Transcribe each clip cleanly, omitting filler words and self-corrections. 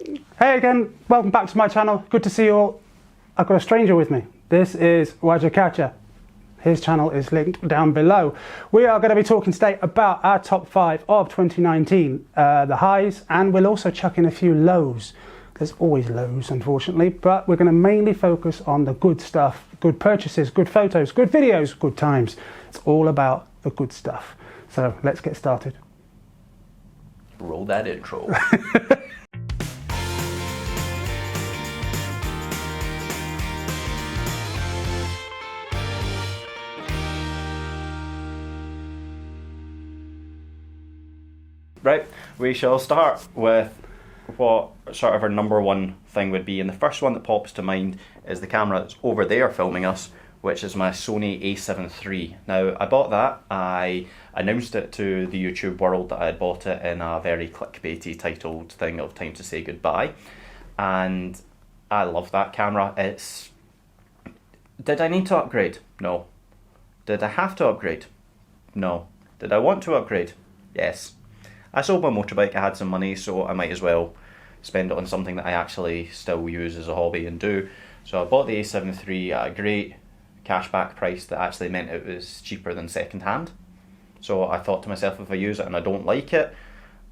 Hey again, welcome back to my channel. Good to see you all. I've got a stranger with me. This is Wadger Catcher. His channel is linked down below. We are going to be talking today about our top 5 of 2019, the highs, and we'll also chuck in a few lows. There's always lows, unfortunately, but we're going to mainly focus on the good stuff, good purchases, good photos, good videos, good times. It's all about the good stuff. So let's get started. Roll that intro. Right, we shall start with what sort of our number one thing would be, and the first one that pops to mind is the camera that's over there filming us, which is my Sony a7 III. Now, I bought that, I announced it to the YouTube world that I had bought it in a very clickbaity titled thing of Time to Say Goodbye, and I love that camera. Did I need to upgrade? No. Did I have to upgrade? No. Did I want to upgrade? Yes. I sold my motorbike, I had some money, so I might as well spend it on something that I actually still use as a hobby and do. So I bought the a7 III at a great cashback price that actually meant it was cheaper than second hand. So I thought to myself, if I use it and I don't like it,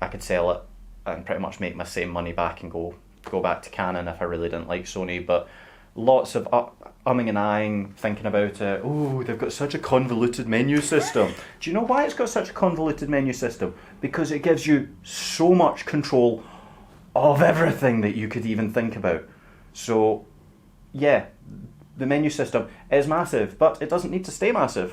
I could sell it and pretty much make my same money back and go back to Canon if I really didn't like Sony. But lots of umming and ahhing, thinking about it. Oh, they've got such a convoluted menu system. Do you know why it's got such a convoluted menu system? Because it gives you so much control of everything that you could even think about. So, yeah, the menu system is massive, but it doesn't need to stay massive.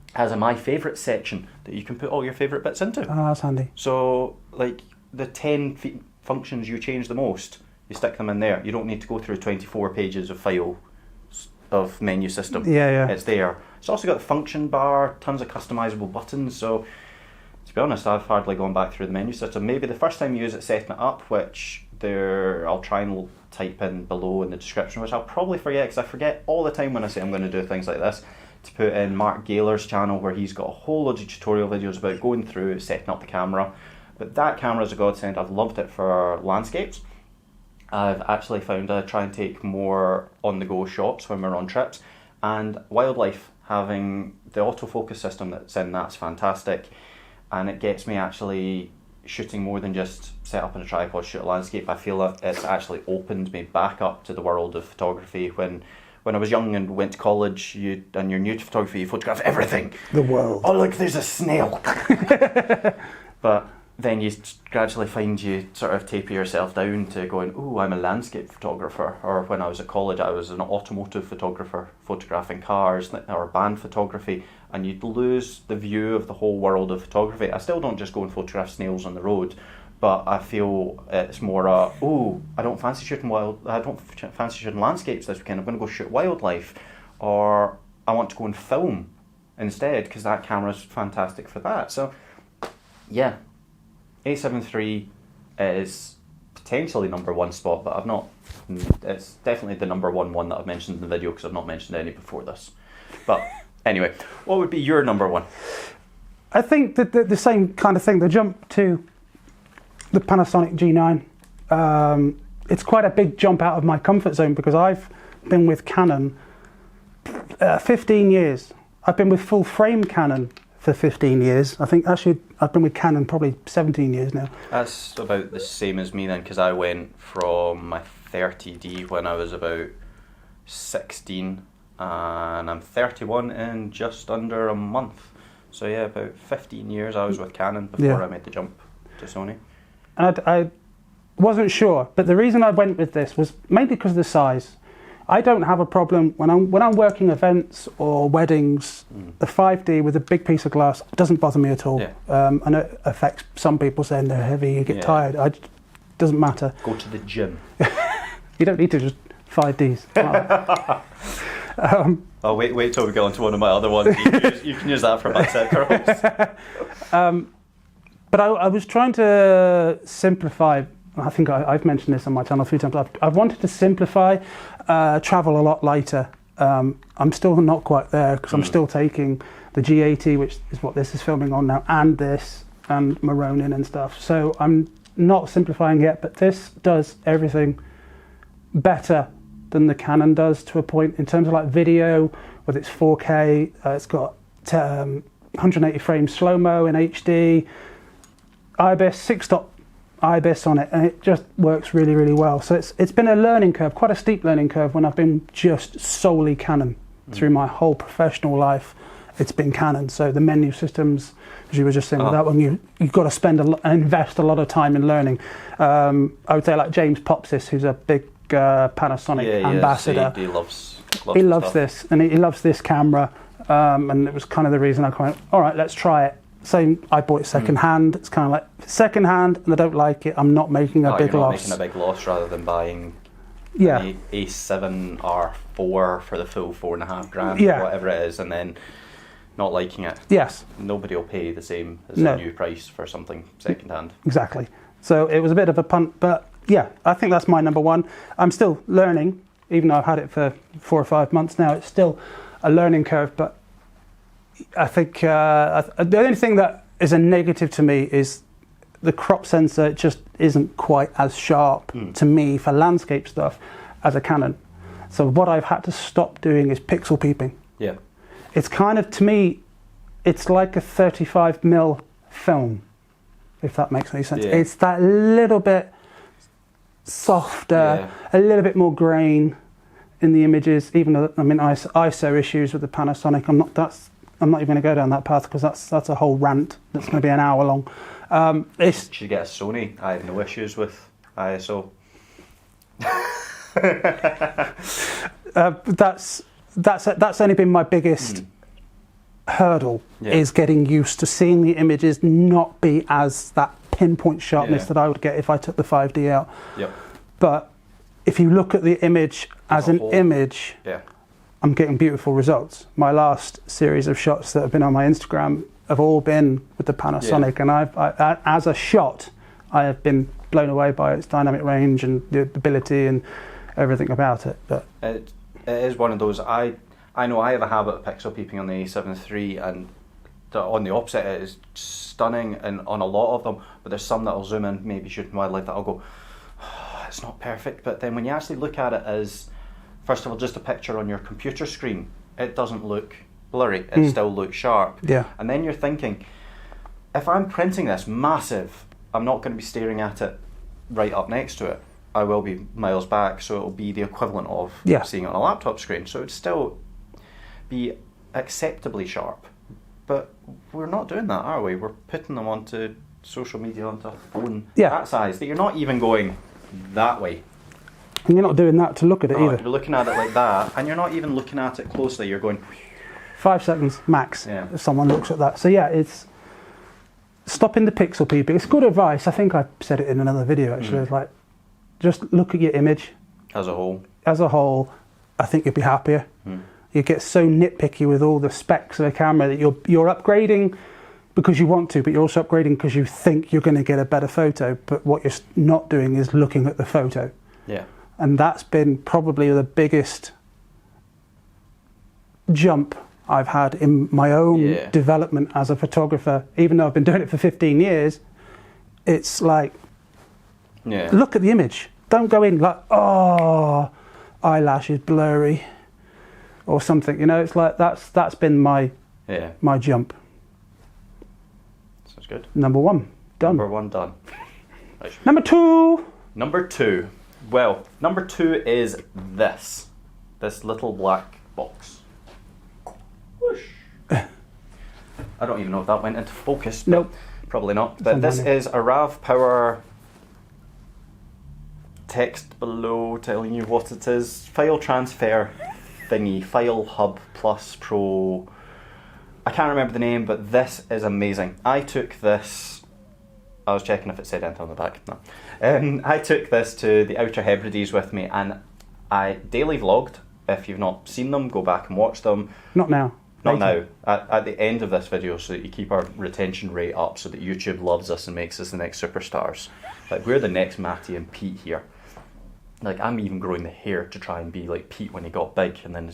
It has a My Favourite section that you can put all your favourite bits into. Oh, that's handy. So, like, the 10 functions you change the most, you stick them in there. You don't need to go through 24 pages of file of menu system. Yeah. It's there. It's also got the function bar, tons of customizable buttons. So to be honest, I've hardly gone back through the menu system. Maybe the first time you use it setting it up, which I'll try and type in below in the description, which I'll probably forget because I forget all the time when I say I'm going to do things like this, to put in Mark Gaylor's channel where he's got a whole load of tutorial videos about going through setting up the camera. But that camera is a godsend. I've loved it for landscapes. I've actually found I try and take more on-the-go shots when we're on trips, and wildlife, having the autofocus system that's in that's fantastic, and it gets me actually shooting more than just set up on a tripod, shoot a landscape. I feel that it's actually opened me back up to the world of photography. When I was young and went to college, and you're new to photography, you photograph everything. The world. Oh look, there's a snail! But then you gradually find you sort of taper yourself down to going, oh, I'm a landscape photographer. Or when I was at college, I was an automotive photographer, photographing cars or band photography, and you'd lose the view of the whole world of photography. I still don't just go and photograph snails on the road, but I feel it's more I don't fancy shooting landscapes this weekend, I'm going to go shoot wildlife, or I want to go and film instead because that camera's fantastic for that. So yeah, a7 III is potentially number one spot, but it's definitely the number one that I've mentioned in the video because I've not mentioned any before this. But anyway, what would be your number one? I think that the same kind of thing, the jump to the Panasonic G9, it's quite a big jump out of my comfort zone because I've been with Canon 15 years. I've been with full frame Canon for 15 years. I think actually I've been with Canon probably 17 years now. That's about the same as me then, because I went from my 30D when I was about 16 and I'm 31 in just under a month. So yeah, about 15 years I was with Canon before I made the jump to Sony. And I wasn't sure, but the reason I went with this was mainly because of the size. I don't have a problem when I'm working events or weddings. The 5D with a big piece of glass doesn't bother me at all. Yeah. I know it affects some people saying they're heavy, you get tired. It doesn't matter. Go to the gym. You don't need to just 5Ds. Oh, wait till we go on to one of my other ones. You can use that for bicep curls. But I was trying to simplify. I think I've mentioned this on my channel a few times. I've wanted to simplify, travel a lot lighter. I'm still not quite there because I'm still taking the G80, which is what this is filming on now, and this, and Maronin and stuff. So I'm not simplifying yet, but this does everything better than the Canon does to a point in terms of like video, whether it's 4K, it's got 180 frames slow-mo in HD, IBIS, 6-stop IBIS on it, and it just works really, really well. So it's been a learning curve, quite a steep learning curve when I've been just solely Canon. Through my whole professional life, it's been Canon. So the menu systems, as you were just saying with that one, you've got to spend and invest a lot of time in learning. I would say like James Popsis, who's a big Panasonic ambassador. He loves this, and he loves this camera, and it was kind of the reason I went, all right, let's try it. Same, I bought it second hand. It's kind of like second hand, and I don't like it. I'm not making a big loss. Making a big loss rather than buying an A7 R4 for the full $4,500, whatever it is, and then not liking it. Yes. Nobody will pay the same as a new price for something second hand. Exactly. So it was a bit of a punt, but yeah, I think that's my number one. I'm still learning, even though I've had it for 4 or 5 months now. It's still a learning curve, but I think the only thing that is a negative to me is the crop sensor. It just isn't quite as sharp to me for landscape stuff as a Canon. So what I've had to stop doing is pixel peeping. Yeah. It's kind of, to me, it's like a 35mm film, if that makes any sense. Yeah. It's that little bit softer, a little bit more grain in the images, even though, I mean, ISO issues with the Panasonic, I'm not even going to go down that path because that's a whole rant that's going to be an hour long. You should get a Sony. I have no issues with ISO. That's only been my biggest hurdle, is getting used to seeing the images not be as that pinpoint sharpness that I would get if I took the 5D out. Yep. But if you look at the image as an image, I'm getting beautiful results. My last series of shots that have been on my Instagram have all been with the Panasonic, and I as a shot, I have been blown away by its dynamic range and the ability and everything about it. But it is one of those. I know I have a habit of pixel peeping on the A7 III, and on the opposite, it is stunning and on a lot of them. But there's some that I'll zoom in, maybe shooting wildlife, that I'll go, oh, it's not perfect. But then when you actually look at it as, first of all, just a picture on your computer screen, it doesn't look blurry. It still looks sharp. Yeah. And then you're thinking, if I'm printing this massive, I'm not going to be staring at it right up next to it. I will be miles back, so it'll be the equivalent of seeing it on a laptop screen. So it'd still be acceptably sharp. But we're not doing that, are we? We're putting them onto social media, onto a phone that size, that you're not even going that way. And you're not doing that to look at it either. You're looking at it like that, and you're not even looking at it closely. You're going 5 seconds max if someone looks at that. So yeah, it's stopping the pixel peeping. It's good advice. I think I said it in another video actually. It's like, just look at your image as a whole. As a whole, I think you'd be happier. You get so nitpicky with all the specs of a camera that you're upgrading because you want to, but you're also upgrading because you think you're going to get a better photo. But what you're not doing is looking at the photo. Yeah. And that's been probably the biggest jump I've had in my own development as a photographer. Even though I've been doing it for 15 years, it's like, look at the image. Don't go in like, oh, eyelash is blurry or something. You know, it's like that's been my jump. Sounds good. Number one done. Number one done. Right. Number two. Number two. Well, number two is this little black box. Whoosh. I don't even know if that went into focus. Nope. Probably not. But this is a RAV Power, text below telling you what it is, file transfer thingy, File Hub Plus Pro. I can't remember the name, but this is amazing. I took this, I was checking if it said anything on the back. No. I took this to the Outer Hebrides with me, and I daily vlogged. If you've not seen them, go back and watch them. Not now. Not now. At the end of this video, so that you keep our retention rate up, so that YouTube loves us and makes us the next superstars. Like, we're the next Matty and Pete here. Like, I'm even growing the hair to try and be like Pete when he got big, and then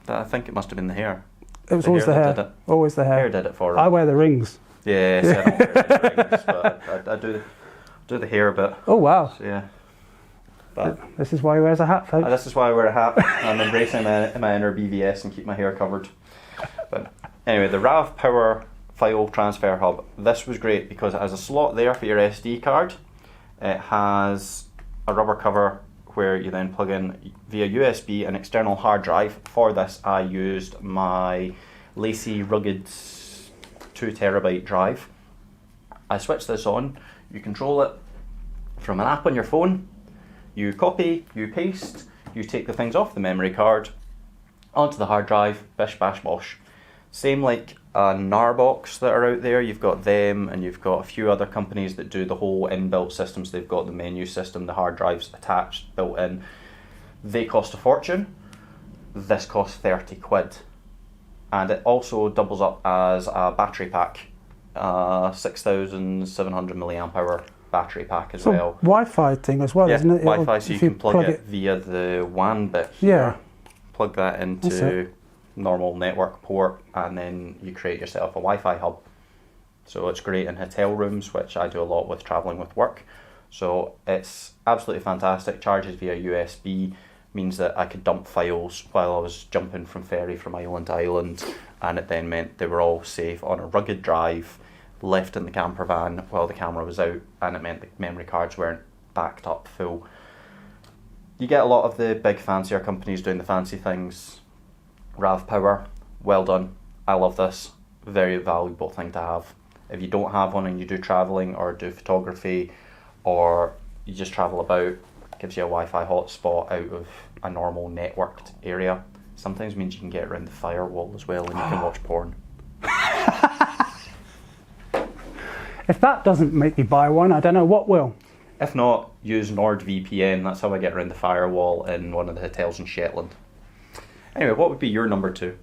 I think it must have been the hair. It was always the hair. Always the hair. Hair did it for him. I wear the rings. Yeah, I don't wear the rings, but I do. do the hair a bit. Oh wow. So, yeah. But this is why he wears a hat, folks. this is why I wear a hat. I'm embracing my inner BVS and keep my hair covered. But anyway, the RAV Power File Transfer Hub. This was great because it has a slot there for your SD card. It has a rubber cover where you then plug in via USB an external hard drive. For this, I used my Lacy rugged 2TB drive. I switch this on. You control it from an app on your phone. You copy, you paste, you take the things off the memory card onto the hard drive, bish bash bosh. Same like Narbox that are out there. You've got them, and you've got a few other companies that do the whole inbuilt systems. They've got the menu system, the hard drives attached, built in. They cost a fortune. This costs 30 quid. And it also doubles up as a battery pack, 6,700 milliamp hour battery pack as well. Wi-Fi thing as well, Yeah, isn't it? Wi-Fi, so you can plug it via the WAN bit here. Yeah. Plug that into normal network port, and then you create yourself a Wi-Fi hub. So it's great in hotel rooms, which I do a lot with travelling with work. So it's absolutely fantastic. Charges via USB, means that I could dump files while I was jumping from ferry from island to island, and it then meant they were all safe on a rugged drive left in the camper van while the camera was out, and it meant the memory cards weren't backed up full. You get a lot of the big fancier companies doing the fancy things. RAV Power, well done. I love this. Very valuable thing to have. If you don't have one and you do travelling or do photography, or you just travel about, it gives you a Wi-Fi hotspot out of a normal networked area. Sometimes means you can get around the firewall as well, and you can watch porn. If that doesn't make you buy one, I don't know what will. If not, use NordVPN. That's how I get around the firewall in one of the hotels in Shetland. Anyway, what would be your number 2?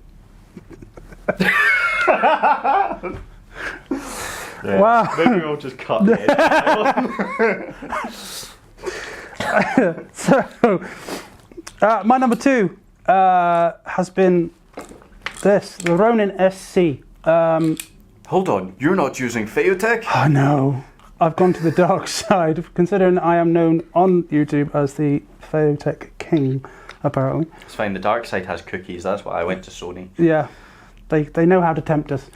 Yeah, wow. Maybe we'll just cut the edge. So, my number 2 has been the Ronin SC. Hold on, you're not using Feotech? Oh no, I've gone to the dark side, considering I am known on YouTube as the Feotech King, apparently. It's fine, the dark side has cookies, that's why I went to Sony. Yeah, they know how to tempt us.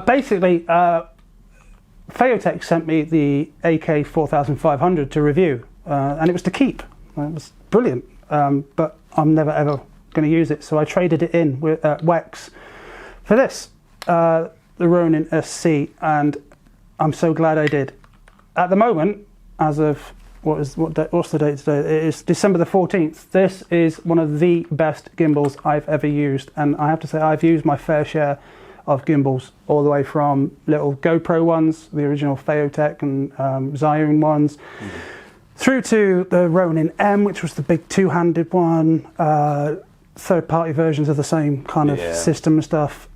Basically, Feotech sent me the AK4500 to review, and it was to keep. It was brilliant, but I'm never ever going to use it, so I traded it in with Wex for this. The Ronin SC, and I'm so glad I did. At the moment, as of what's the date today? It is December the 14th. This is one of the best gimbals I've ever used, and I have to say I've used my fair share of gimbals, all the way from little GoPro ones, the original Feotech and Zhiyun ones, through to the Ronin M, which was the big two-handed one, third-party versions of the same kind of system and stuff.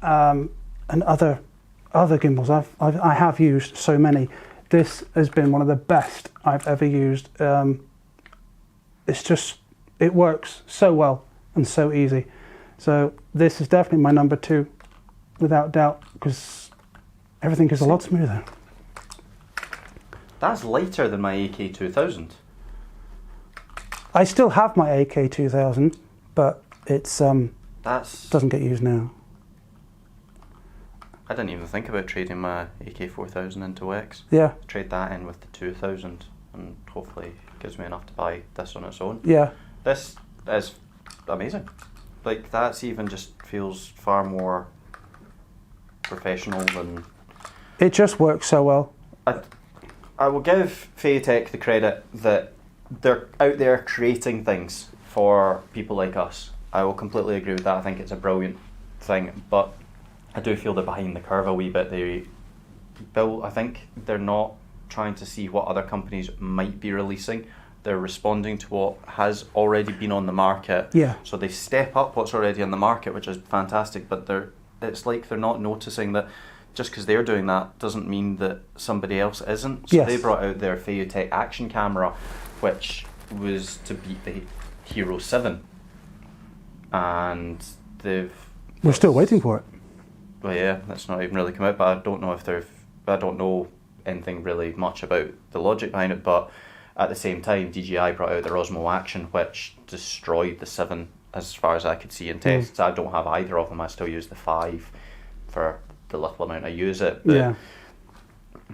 And other gimbals. I have used so many. This has been one of the best I've ever used. It works so well and so easy. So this is definitely my number 2, without doubt, because everything is a lot smoother. That's lighter than my AK2000. I still have my AK2000, but it's doesn't get used now. I didn't even think about trading my AK4000 into X. Yeah. Trade that in with the 2000, and hopefully it gives me enough to buy this on its own. Yeah. This is amazing. Like, that's even just feels far more professional than... It just works so well. I will give Feotech the credit that they're out there creating things for people like us. I will completely agree with that. I think it's a brilliant thing, but I do feel they're behind the curve a wee bit. I think they're not trying to see what other companies might be releasing. They're responding to what has already been on the market. Yeah. So they step up what's already on the market, which is fantastic, but it's like they're not noticing that just because they're doing that doesn't mean that somebody else isn't. So yes. They brought out their Feotech action camera, which was to beat the Hero 7. And we're still waiting for it. Well, yeah, that's not even really come out, but I don't know anything really much about the logic behind it, but at the same time, DJI brought out their Osmo Action, which destroyed the 7 as far as I could see in tests. I don't have either of them. I still use the 5 for the little amount I use it. But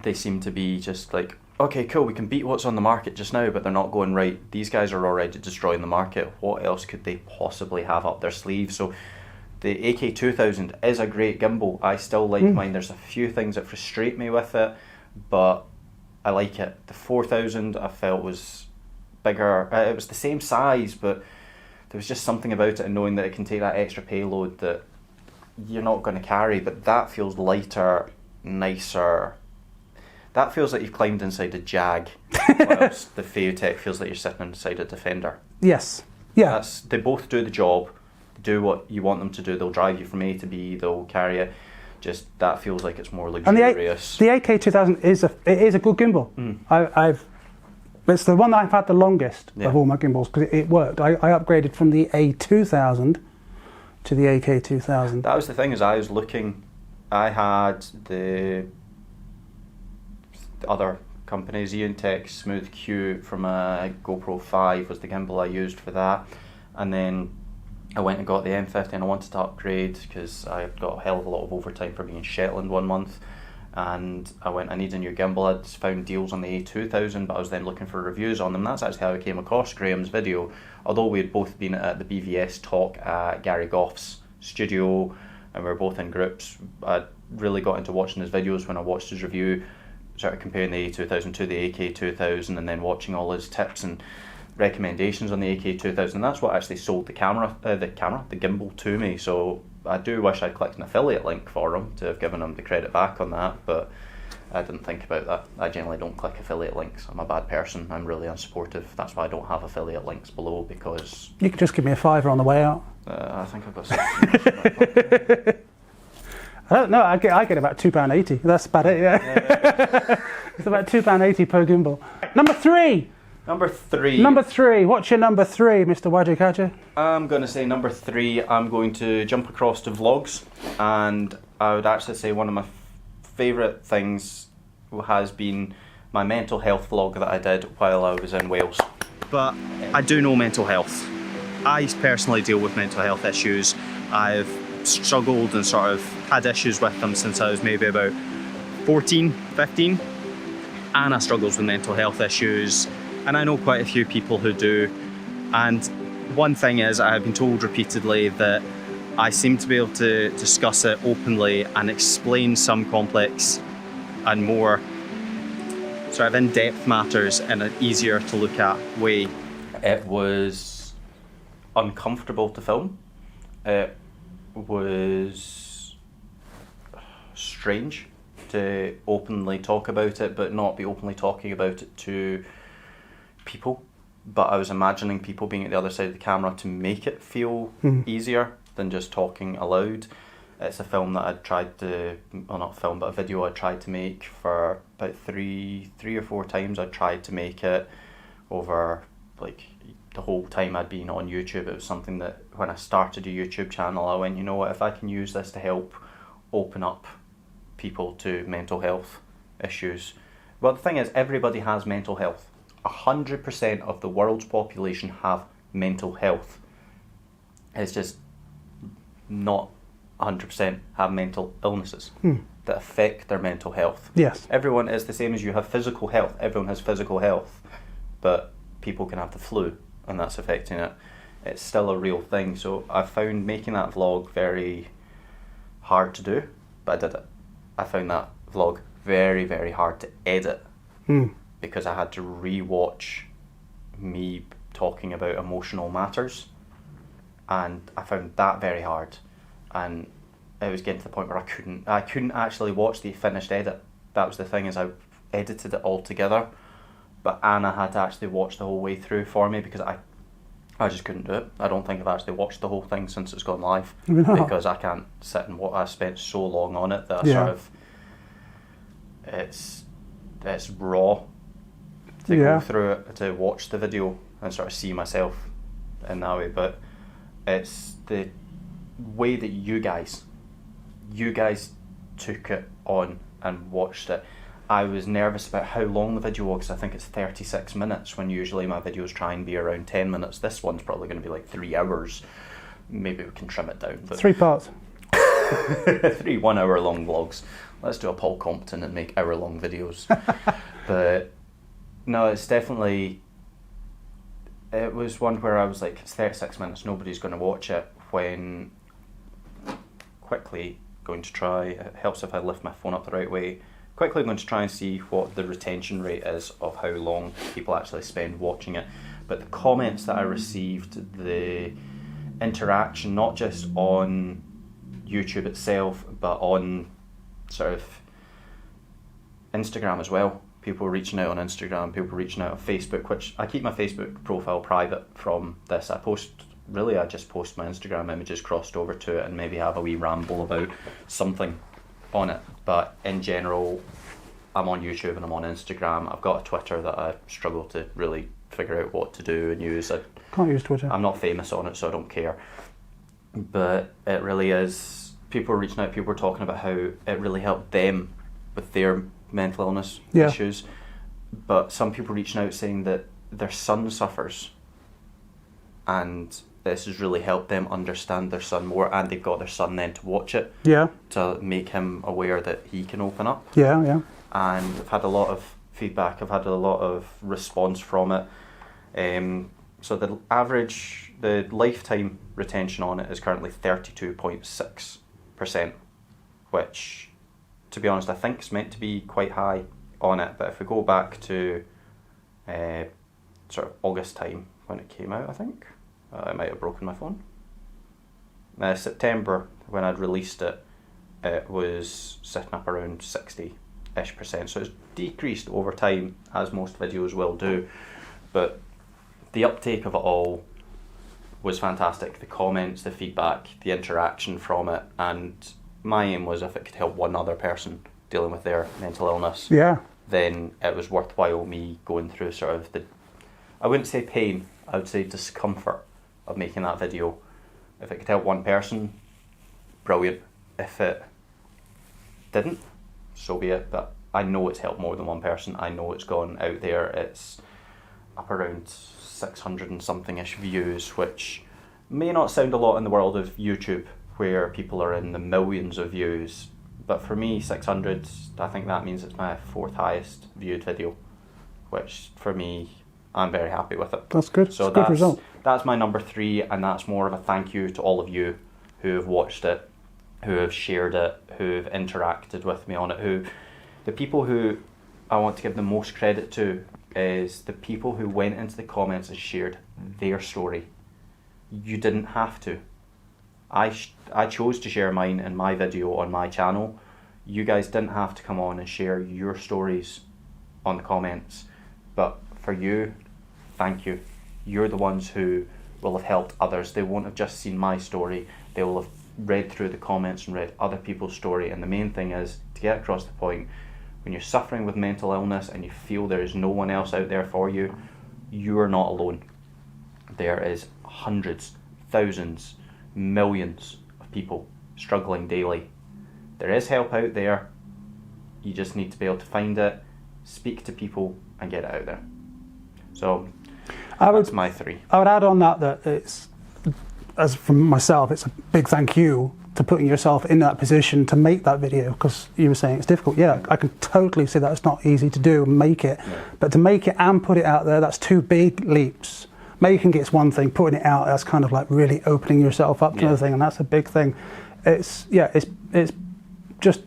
they seem to be just like, okay, cool, we can beat what's on the market just now, but they're not going, right, these guys are already destroying the market. What else could they possibly have up their sleeve? So the AK2000 is a great gimbal. I still like mine. There's a few things that frustrate me with it, but I like it. The 4000 I felt was bigger. It was the same size, but there was just something about it, and knowing that it can take that extra payload that you're not going to carry, but that feels lighter, nicer. That feels like you've climbed inside a Jag, whilst the Phaotech feels like you're sitting inside a Defender. Yes. Yeah. They both do the job, do what you want them to do. They'll drive you from A to B, they'll carry it. Just that feels like it's more luxurious. And the AK2000 is a good gimbal. It's the one that I've had the longest of all my gimbals because it worked. I upgraded from the A2000 to the AK2000. That was the thing, is I was looking, I had the other companies, Eontech Smooth Q from a GoPro 5 was the gimbal I used for that, and then I went and got the M50 and I wanted to upgrade because I got a hell of a lot of overtime for being in Shetland one month, and I need a new gimbal. I'd found deals on the A2000, but I was then looking for reviews on them. That's actually how I came across Graeme's video, although we had both been at the BVS talk at Gary Goff's studio and we were both in groups. I really got into watching his videos when I watched his review, started comparing the A2000 to the AK2000 and then watching all his tips and recommendations on the AK2000. That's what actually sold the gimbal to me. So I do wish I'd clicked an affiliate link for him to have given him the credit back on that, but I didn't think about that. I generally don't click affiliate links. I'm a bad person. I'm really unsupportive. That's why I don't have affiliate links below, because you could just give me a $5 on the way out. I think I've got something. I don't know. I get about £2.80. That's about it. Yeah. It's about £2.80 per gimbal. Number three. Number three. What's your number 3, Mr. Wadger Catcher? I'm going to say number 3. I'm going to jump across to vlogs, and I would actually say one of my favourite things has been my mental health vlog that I did while I was in Wales. But I do know mental health. I personally deal with mental health issues. I've struggled and sort of had issues with them since I was maybe about 14, 15. Anna struggles with mental health issues, and I know quite a few people who do. And one thing is, I have been told repeatedly that I seem to be able to discuss it openly and explain some complex and more sort of in-depth matters in an easier to look at way. It was uncomfortable to film. It was strange to openly talk about it, but not be openly talking about it to people. But I was imagining people being at the other side of the camera to make it feel easier than just talking aloud. It's a film that I'd tried to, well, not film, but a video I tried to make for about three or four times. I tried to make it over like the whole time I'd been on YouTube. It was something that when I started a YouTube channel, I went, you know what, if I can use this to help open up people to mental health issues. Well, the thing is, everybody has mental health. 100% of the world's population have mental health. It's just not 100% have mental illnesses that affect their mental health. Yes. Everyone is the same as you have physical health. Everyone has physical health, but people can have the flu and that's affecting it. It's still a real thing. So I found making that vlog very hard to do, but I did it. I found that vlog very, very hard to edit because I had to re-watch me talking about emotional matters, and I found that very hard. And it was getting to the point where I couldn't actually watch the finished edit. That was the thing, is I edited it all together, but Anna had to actually watch the whole way through for me because I just couldn't do it. I don't think I've actually watched the whole thing since it's gone live because I can't sit and I spent so long on it that I sort of it's raw to go through it, to watch the video and sort of see myself in that way. But it's the way that you guys took it on and watched it. I was nervous about how long the video was. I think it's 36 minutes when usually my videos try and be around 10 minutes. This one's probably going to be like 3 hours. Maybe we can trim it down. But 3 parts. 3 1-hour-long vlogs. Let's do a Paul Compton and make hour-long videos. But no, it's definitely... It was one where I was like, it's 36 minutes, nobody's going to watch it, when quickly going to try, it helps if I lift my phone up the right way, quickly going to try and see what the retention rate is of how long people actually spend watching it. But the comments that I received, the interaction, not just on YouTube itself, but on sort of Instagram as well. People reaching out on Instagram, people reaching out on Facebook, which I keep my Facebook profile private from this. I just post my Instagram images crossed over to it and maybe have a wee ramble about something on it. But in general, I'm on YouTube and I'm on Instagram. I've got a Twitter that I struggle to really figure out what to do and use. Can't use Twitter. I'm not famous on it, so I don't care. But it really is, people are reaching out, people are talking about how it really helped them with their mental illness issues. But some people reaching out saying that their son suffers and this has really helped them understand their son more, and they've got their son then to watch it to make him aware that he can open up. And I've had a lot of feedback, I've had a lot of response from it. So the lifetime retention on it is currently 32.6%, which, to be honest, I think is meant to be quite high on it. But if we go back to sort of August time when it came out, I think I might have broken my phone. September when I'd released it, it was sitting up around 60-ish%. So it's decreased over time, as most videos will do. But the uptake of it all was fantastic. The comments, the feedback, the interaction from it, and my aim was if it could help one other person dealing with their mental illness, then it was worthwhile me going through sort of the, I wouldn't say pain, I would say discomfort of making that video. If it could help one person, brilliant. If it didn't, so be it. But I know it's helped more than one person. I know it's gone out there. It's up around 600 and something-ish views, which may not sound a lot in the world of YouTube, where people are in the millions of views. But for me, 600, I think that means it's my 4th highest viewed video, which for me, I'm very happy with it. That's good. So that's a good result. That's my number 3, and that's more of a thank you to all of you who have watched it, who have shared it, who have interacted with me on it, the people who I want to give the most credit to is the people who went into the comments and shared their story. You didn't have to. I chose to share mine in my video on my channel. You guys didn't have to come on and share your stories on the comments. But for you, thank you. You're the ones who will have helped others. They won't have just seen my story. They will have read through the comments and read other people's story. And the main thing is to get across the point, when you're suffering with mental illness and you feel there is no one else out there for you, you are not alone. There is hundreds, thousands, millions of people struggling daily. There is help out there. You just need to be able to find it, speak to people, and get it out there. So that's my 3. I would add on that it's, as from myself, it's a big thank you to putting yourself in that position to make that video, because you were saying it's difficult. Yeah, I can totally see that it's not easy to do and make it, but to make it and put it out there, that's 2 big leaps. Making it's one thing, putting it out, that's kind of like really opening yourself up to another thing, and that's a big thing. It's just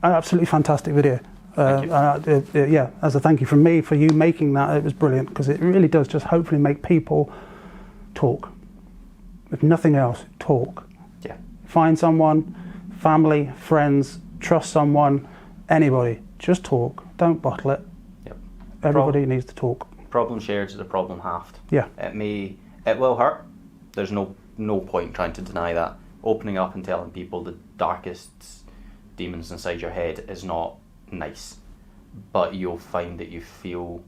an absolutely fantastic video. As a thank you from me for you making that, it was brilliant, because it really does just hopefully make people talk. If nothing else, talk. Find someone, family, friends, trust someone, anybody. Just talk. Don't bottle it. Everybody needs to talk. Problem shared is a problem halved. It will hurt. There's no point trying to deny that. Opening up and telling people the darkest demons inside your head is not nice, but you'll find that you feel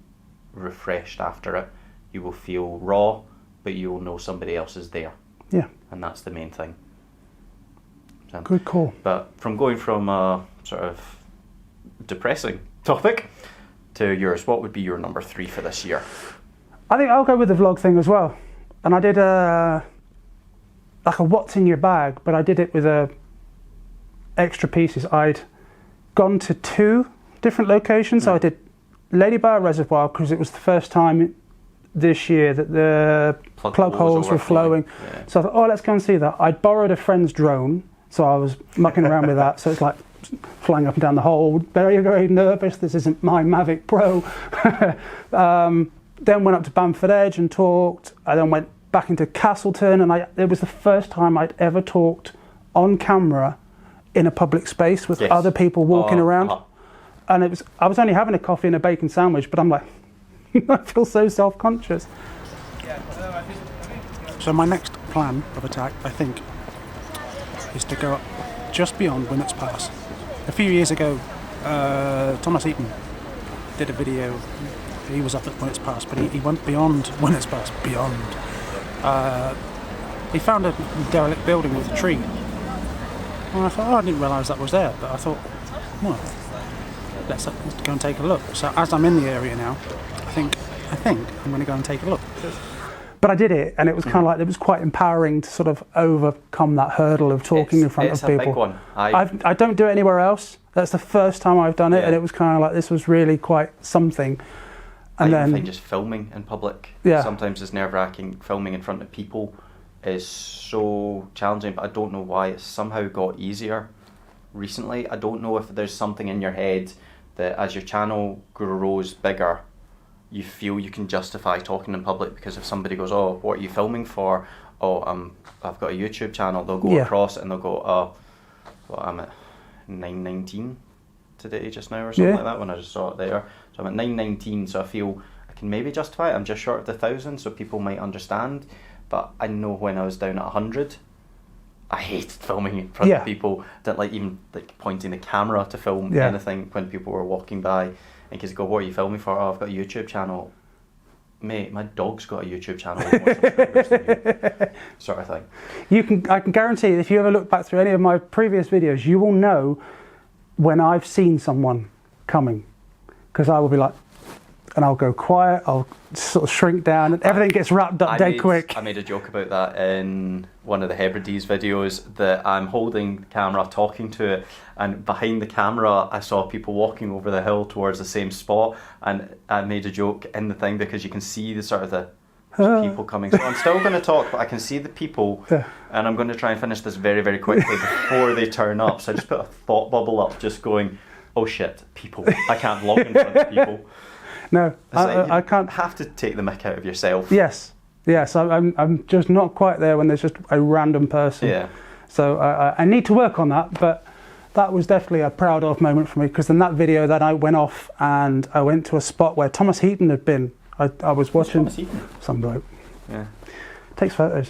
refreshed after it. You will feel raw, but you will know somebody else is there. And that's the main thing. Good call. But from going from a sort of depressing topic to yours. What would be your number 3 for this year? I think I'll go with the vlog thing as well. And I did like a what's in your bag, but I did it with extra pieces. I'd gone to 2 different locations. So I did Lady Bar Reservoir because it was the first time this year that the plug holes were flowing. Yeah. So I thought, let's go and see that. I'd borrowed a friend's drone, so I was mucking around with that. So it's like flying up and down the hole, very, very nervous. This isn't my Mavic Pro. Then went up to Bamford Edge and talked. I then went back into Castleton, and it was the first time I'd ever talked on camera in a public space with other people walking around. And I was only having a coffee and a bacon sandwich, but I'm like, I feel so self-conscious. So my next plan of attack, I think, is to go up just beyond Winnett's Pass. A few years ago, Thomas Eaton did a video. He was up at Winnett's Pass, but he went beyond Winnett's Pass, beyond. He found a derelict building with a tree. And I thought, I didn't realise that was there, but I thought, well, let's go and take a look. So as I'm in the area now, I think I'm going to go and take a look. But I did it, and it was kind of like, it was quite empowering to sort of overcome that hurdle of talking in front of people. It's a big one. I don't do it anywhere else. That's the first time I've done it, and it was kind of like, this was really quite something. And I find just filming in public sometimes is nerve-wracking. Filming in front of people is so challenging, but I don't know why it's somehow got easier recently. I don't know if there's something in your head that as your channel grows bigger, you feel you can justify talking in public, because if somebody goes, what are you filming for? I've got a YouTube channel, they'll go across and they'll go, I'm at 919 today just now or something like that when I just saw it there. So I'm at 919, so I feel I can maybe justify it. I'm just short of the 1,000, so people might understand. But I know when I was down at 100, I hated filming in front of people. Didn't like even like pointing the camera to film anything when people were walking by. And kids go, what are you filming for? I've got a YouTube channel. Mate, my dog's got a YouTube channel with more subscribers than you, sort of thing. I can guarantee if you ever look back through any of my previous videos, you will know when I've seen someone coming, because I will be like, and I'll go quiet, I'll sort of shrink down, and everything gets wrapped up dead quick. I made a joke about that in one of the Hebrides videos, that I'm holding the camera, talking to it, and behind the camera I saw people walking over the hill towards the same spot, and I made a joke in the thing because you can see the sort of the people coming. So I'm still going to talk, but I can see the people, and I'm going to try and finish this very, very quickly before they turn up. So I just put a thought bubble up, just going, oh shit, people, I can't vlog in front of people. No, I can't. Have to take the mick out of yourself. Yes, I'm just not quite there when there's just a random person. Yeah. So I need to work on that, but that was definitely a proud of moment for me, because in that video that I went off and I went to a spot where Thomas Heaton had been. I was watching some bloke. Yeah. Takes photos.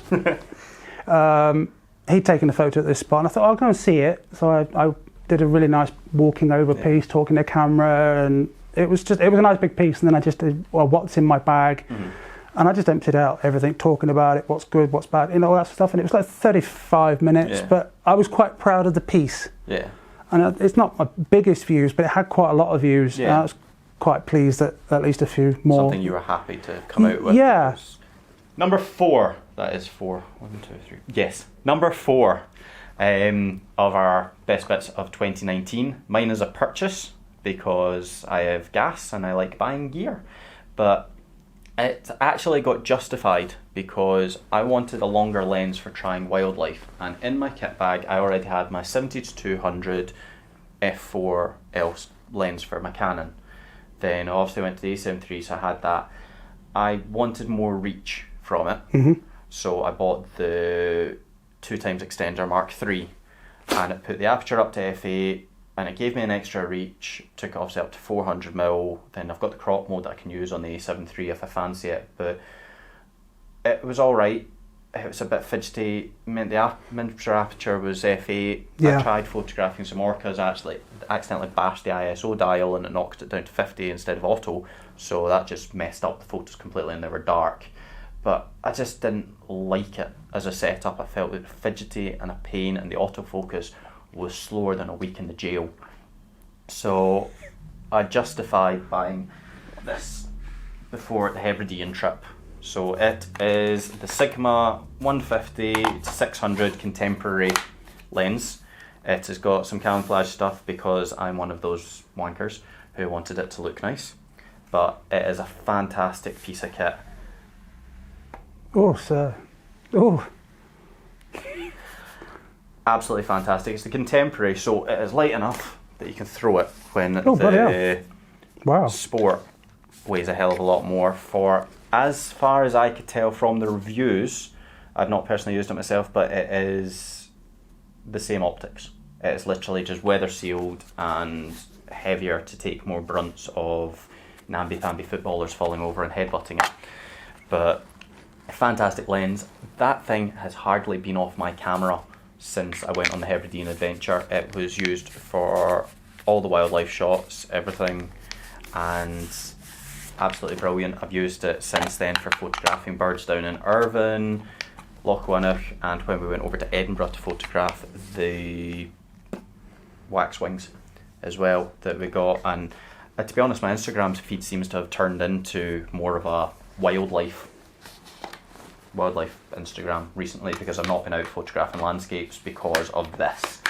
He'd taken a photo at this spot, and I thought, I'll go and see it. So I did a really nice walking over piece, talking to camera, and it was a nice big piece. And then I just did, what's in my bag, and I just emptied out everything, talking about it, what's good, what's bad, all that stuff. And it was like 35 minutes, but I was quite proud of the piece. Yeah. And it's not my biggest views, but it had quite a lot of views. Yeah. And I was quite pleased that at least a few more. Something you were happy to come out with. Yeah. Number 4. That is 4. 1, 2, 3. Yes. Number 4 of our best bits of 2019. Mine is a purchase, because I have gas and I like buying gear. But it actually got justified because I wanted a longer lens for trying wildlife. And in my kit bag, I already had my 70-200 f4L lens for my Canon. Then I obviously went to the A7 III, so I had that. I wanted more reach from it, so I bought the 2x extender Mark III, and it put the aperture up to f8, and it gave me an extra reach, took it obviously up to 400mm. Then I've got the crop mode that I can use on the A7 III if I fancy it, but it was alright. It was a bit fidgety, meant the miniature aperture was f8. I tried photographing some orcas, actually accidentally bashed the ISO dial and it knocked it down to 50 instead of auto, so that just messed up the photos completely and they were dark. But I just didn't like it as a setup. I felt it fidgety and a pain, and the autofocus was slower than a week in the jail. So I justified buying this before the Hebridean trip. So it is the Sigma 150-600 contemporary lens. It has got some camouflage stuff because I'm one of those wankers who wanted it to look nice. But it is a fantastic piece of kit. Oh, sir. Oh. Absolutely fantastic. It's the contemporary, so it is light enough that you can throw it when the wow. Sport weighs a hell of a lot more. For as far as I could tell from the reviews, I've not personally used it myself, but it is the same optics. It is literally just weather sealed and heavier to take more brunts of namby-pamby footballers falling over and headbutting it. But a fantastic lens. That thing has hardly been off my camera since I went on the Hebridean adventure. It was used for all the wildlife shots, everything, and absolutely brilliant. I've used it since then for photographing birds down in Irvine, Loch Winnoch, and when we went over to Edinburgh to photograph the waxwings as well that we got. And to be honest, my Instagram feed seems to have turned into more of a wildlife Instagram recently, because I've not been out photographing landscapes because of this.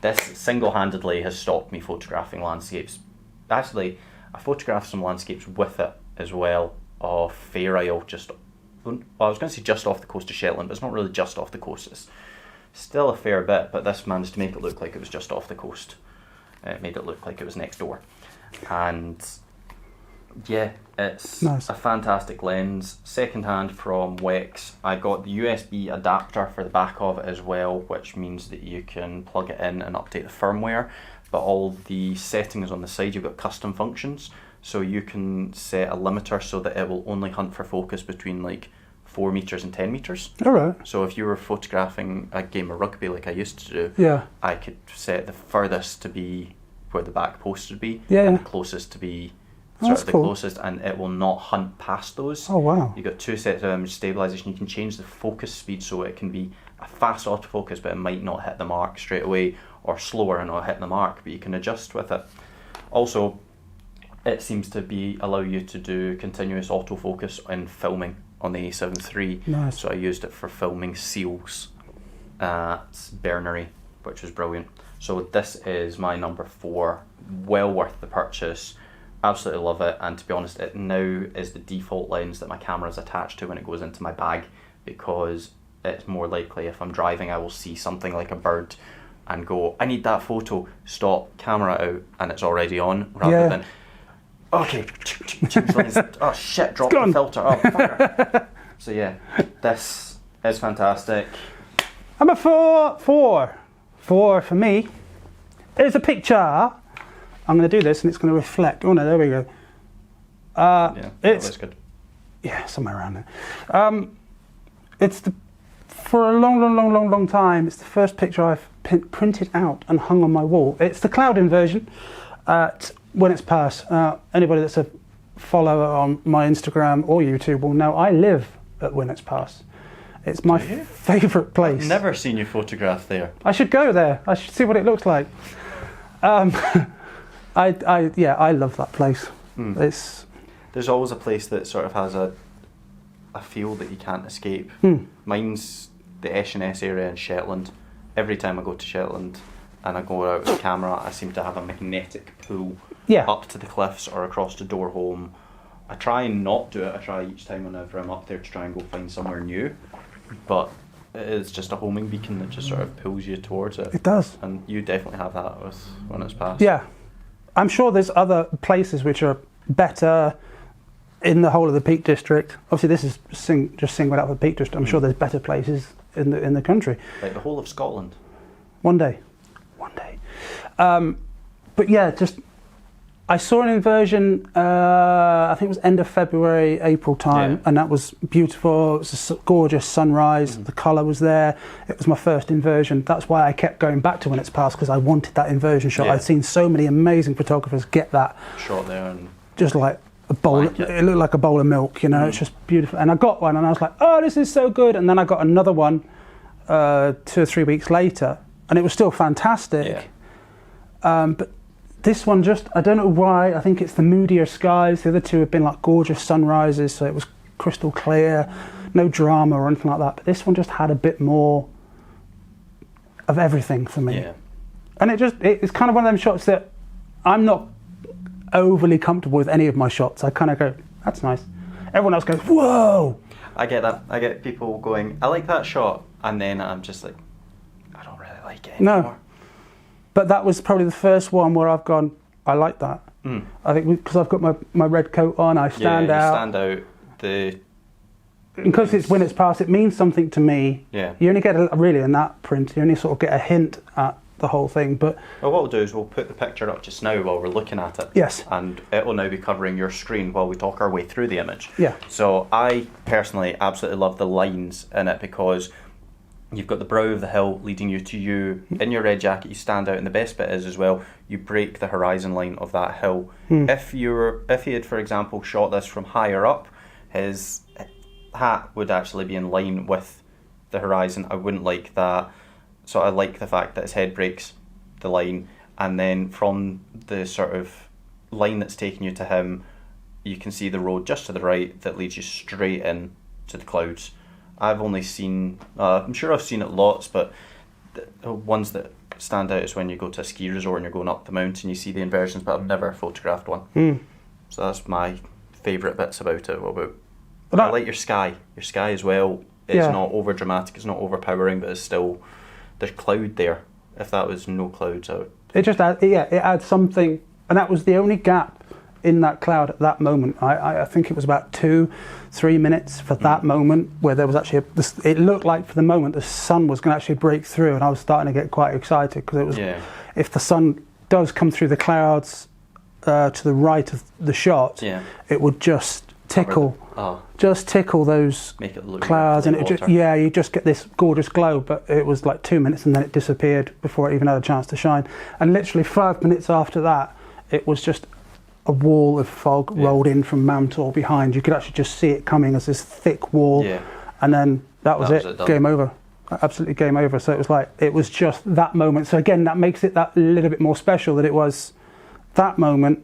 This single-handedly has stopped me photographing landscapes. Actually, I photographed some landscapes with it as well, of Fair Isle, I was going to say just off the coast of Shetland, but it's not really just off the coast. It's still a fair bit, but this managed to make it look like it was just off the coast. It made it look like it was next door. And yeah, it's nice. A fantastic lens, second-hand from Wex. I got the USB adapter for the back of it as well, which means that you can plug it in and update the firmware, but all the settings on the side, you've got custom functions, so you can set a limiter so that it will only hunt for focus between like 4 meters and 10 meters. All right. So if you were photographing a game of rugby like I used to do, yeah, I could set the furthest to be where the back post would be, yeah, and the closest to be sort of the closest, and it will not hunt past those. Oh wow. You've got 2 sets of image stabilization. You can change the focus speed so it can be a fast autofocus, but it might not hit the mark straight away, or slower and not hit the mark, but you can adjust with it. Also, it seems to allow you to do continuous autofocus in filming on the A7 III. Nice. So I used it for filming seals at Bernery, which was brilliant. So this is my number 4. Well worth the purchase. Absolutely love it. And to be honest, it now is the default lens that my camera is attached to when it goes into my bag, because it's more likely if I'm driving I will see something like a bird and go, I need that photo, stop, camera out, and it's already on, rather than, okay, change lens, oh shit, drop the filter, oh fucker. So yeah, this is fantastic. Number 4 for me is a picture. I'm going to do this and it's going to reflect. Oh no, there we go. Yeah, that's good. Yeah, somewhere around there. It's for a long time, it's the first picture I've printed out and hung on my wall. It's the cloud inversion at Winnets Pass. Anybody that's a follower on my Instagram or YouTube will know I live at Winnets Pass. It's my favourite place. I've never seen you photograph there. I should go there. I should see what it looks like. I love that place. There's always a place that sort of has a feel that you can't escape. Mine's the S&S area in Shetland. Every time I go to Shetland and I go out with the camera, I seem to have a magnetic pull up to the cliffs or across to Dorholm. I try and not do it. I try each time whenever I'm up there to try and go find somewhere new, but it's just a homing beacon that just sort of pulls you towards it. It does. And you definitely have that with Winnets Pass. Yeah. I'm sure there's other places which are better in the whole of the Peak District. Obviously this is just singled out for the Peak District. I'm sure there's better places in the country. Like the whole of Scotland. One day. But yeah, I saw an inversion, I think it was end of February, April time, and that was beautiful. It was a gorgeous sunrise, the colour was there. It was my first inversion. That's why I kept going back to Winnets Pass, because I wanted that inversion shot. I'd seen so many amazing photographers get that shot there, and just like a bowl. It looked like a bowl of milk, you know. It's just beautiful. And I got one, and I was like, "Oh, this is so good!" And then I got another one 2 or 3 weeks later, and it was still fantastic. But This one just, I don't know why, I think it's the moodier skies. The other two have been like gorgeous sunrises, so it was crystal clear, no drama or anything like that. But this one just had a bit more of everything for me. Yeah. And it's kind of one of them shots that I'm not overly comfortable with any of my shots. I kind of go, that's nice. Everyone else goes, whoa! I get that. I get people going, I like that shot, and then I'm just like, I don't really like it anymore. No. But that was probably the first one where I've gone, I like that. I think because I've got my red coat on, I stand out. Stand out. Because when it's past, it means something to me. Yeah. You only get, really in that print, you only sort of get a hint at the whole thing. But well, what we'll do is we'll put the picture up just now while we're looking at it. Yes. And it will now be covering your screen while we talk our way through the image. Yeah. So I personally absolutely love the lines in it because you've got the brow of the hill leading you to you. In your red jacket, you stand out, and the best bit is as well, you break the horizon line of that hill. If he had, for example, shot this from higher up, his hat would actually be in line with the horizon. I wouldn't like that. So I like the fact that his head breaks the line, and then from the sort of line that's taking you to him, you can see the road just to the right that leads you straight in to the clouds. I've only seen, I'm sure I've seen it lots, but the ones that stand out is when you go to a ski resort and you're going up the mountain, you see the inversions, but I've never photographed one. So that's my favourite bits about it. What about, I like your sky. Your sky as well. It's not over dramatic, it's not overpowering, but it's still, there's cloud there. If that was no clouds, it just adds, it adds something, and that was the only gap in that cloud at that moment. I think it was about 2-3 minutes for that moment where there was actually it looked like for the moment the sun was going to actually break through, and I was starting to get quite excited because it was if the sun does come through the clouds to the right of the shot, it would just tickle those make it look clouds, like and you just get this gorgeous glow. But it was like 2 minutes and then it disappeared before it even had a chance to shine. And literally 5 minutes after that, it was just a wall of fog rolled in from Mamtor behind. You could actually just see it coming as this thick wall, and then that was it. Game over. Absolutely game over. So it was just that moment. So again, that makes it that little bit more special, that it was that moment,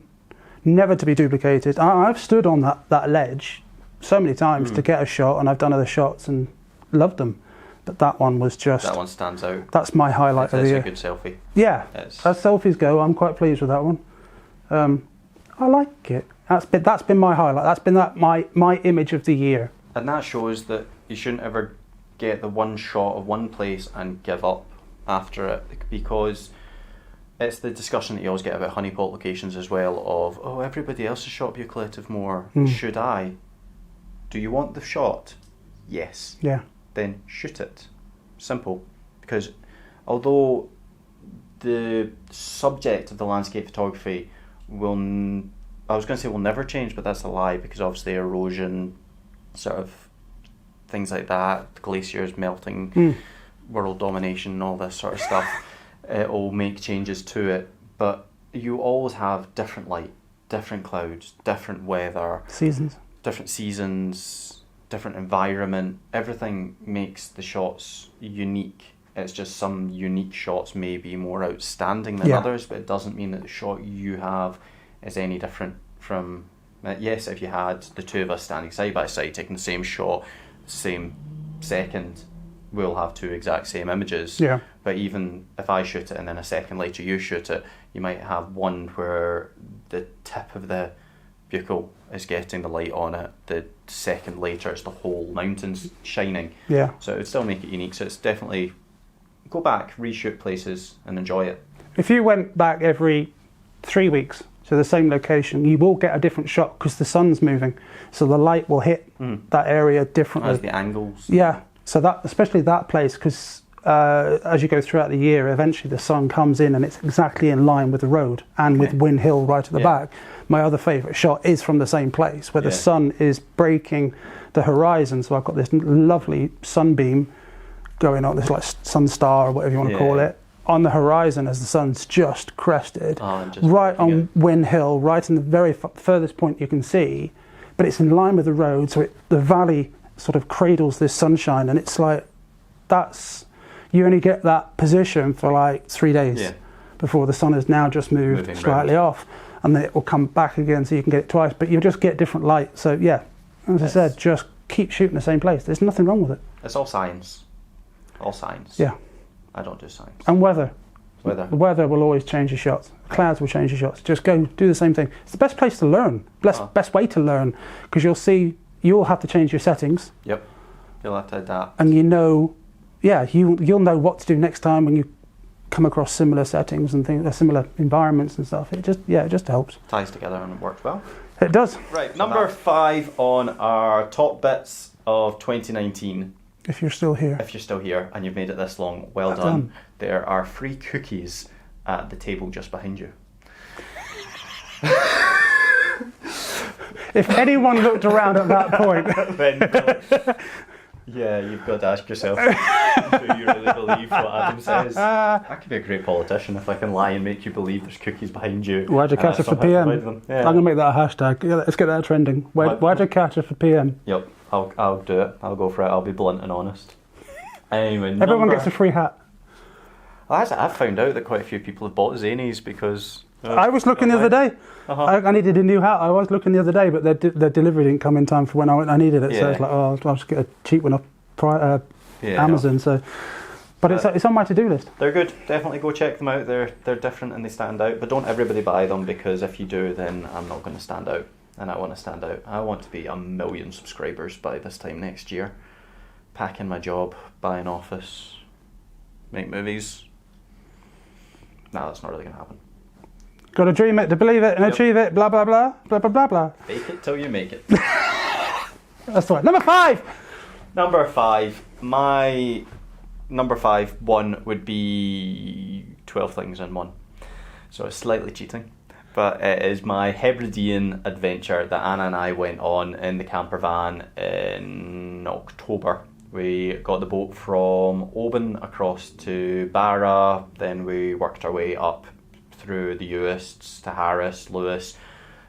never to be duplicated. I've stood on that ledge so many times to get a shot, and I've done other shots and loved them, but that one was just, that one stands out. That's my highlight of the year. It's a good selfie. Yeah, as selfies go, I'm quite pleased with that one. I like it. That's been my highlight. That's been my image of the year. And that shows that you shouldn't ever get the one shot of one place and give up after it, because it's the discussion that you always get about honeypot locations as well, of, oh, everybody else has shot Buccleuch more. Should I? Do you want the shot? Yes. Yeah. Then shoot it. Simple. Because although the subject of the landscape photography will never change, but that's a lie, because obviously erosion, sort of things like that, glaciers melting, world domination, all this sort of stuff, it'll make changes to it. But you always have different light, different clouds, different weather, different seasons, different environment. Everything makes the shots unique. It's just some unique shots may be more outstanding than others, but it doesn't mean that the shot you have is any different from... yes, if you had the two of us standing side by side taking the same shot, same second, we'll have two exact same images. Yeah. But even if I shoot it and then a second later you shoot it, you might have one where the tip of the buccal is getting the light on it. The second later, it's the whole mountains shining. Yeah. So it would still make it unique. So it's definitely... go back, reshoot places and enjoy it. If you went back every 3 weeks to the same location, you will get a different shot because the sun's moving. So the light will hit that area differently. As the angles. Yeah. So that, especially that place, because as you go throughout the year, eventually the sun comes in and it's exactly in line with the road and with Win Hill right at the back. My other favourite shot is from the same place where the sun is breaking the horizon. So I've got this lovely sunbeam going on, this like sun star or whatever you want to call it, on the horizon as the sun's just crested, right on Win Hill, right in the very furthest point you can see, but it's in line with the road, so the valley sort of cradles this sunshine, and it's like, you only get that position for like 3 days. before the sun has now just moved Moving slightly off, and then it will come back again, so you can get it twice, but you'll just get different light. So yeah, as I said, just keep shooting the same place. There's nothing wrong with it. It's all science. All science. Yeah. I don't do science. And weather. Weather. The weather will always change your shots. Clouds will change your shots. Just go do the same thing. It's the best place to learn. Best way to learn, because you'll have to change your settings. Yep. You'll have to adapt. And you'll know what to do next time when you come across similar settings and things, similar environments and stuff. It just helps. Ties together and it works well. It does. Right, number 5 on our top bits of 2019. If you're still here. If you're still here and you've made it this long, well done. There are free cookies at the table just behind you. If anyone looked around at that point, then yeah, you've got to ask yourself, do you really believe what Adam says? I could be a great politician if I can lie and make you believe there's cookies behind you. Wadger Catcher for PM. Yeah. I'm going to make that a hashtag. Yeah, let's get that trending. Wadger Catcher for PM. Yep, I'll do it. I'll go for it. I'll be blunt and honest. Anyway, everyone gets a free hat. I've found out that quite a few people have bought Zanies because... I was looking the other day. I needed a new hat. I was looking the other day, but their delivery didn't come in time for when I needed it. So it's like, I'll just get a cheap one off Amazon. So, but it's on my to-do list. They're good. Definitely go check them out. They're different and they stand out. But don't everybody buy them, because if you do, then I'm not going to stand out. And I want to stand out. I want to be 1 million subscribers by this time next year. Pack in my job, buy an office, make movies. No, that's not really going to happen. Got to dream it, to believe it, and achieve it, blah, blah, blah, blah, blah, blah, blah. Fake it till you make it. That's the one. Number 5! Number 5. My number 5 one would be 12 things in one. So it's slightly cheating. But it is my Hebridean adventure that Anna and I went on in the camper van in October. We got the boat from Oban across to Barra, then we worked our way up through the Uists to Harris, Lewis.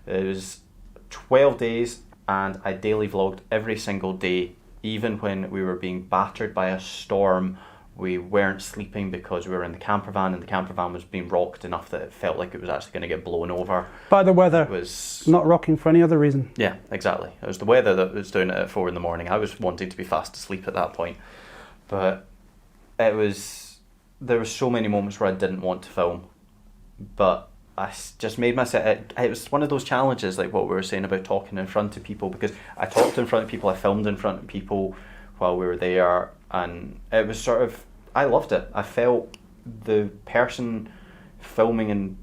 It was 12 days and I daily vlogged every single day. Even when we were being battered by a storm, we weren't sleeping because we were in the camper van, and the camper van was being rocked enough that it felt like it was actually going to get blown over. By the weather. It was not rocking for any other reason. Yeah, exactly. It was the weather that was doing it at 4 a.m. I was wanting to be fast asleep at that point. But there were so many moments where I didn't want to film. But I just made myself... It was one of those challenges, like what we were saying about talking in front of people, because I talked in front of people, I filmed in front of people while we were there, and it was sort of... I loved it. I felt the person filming and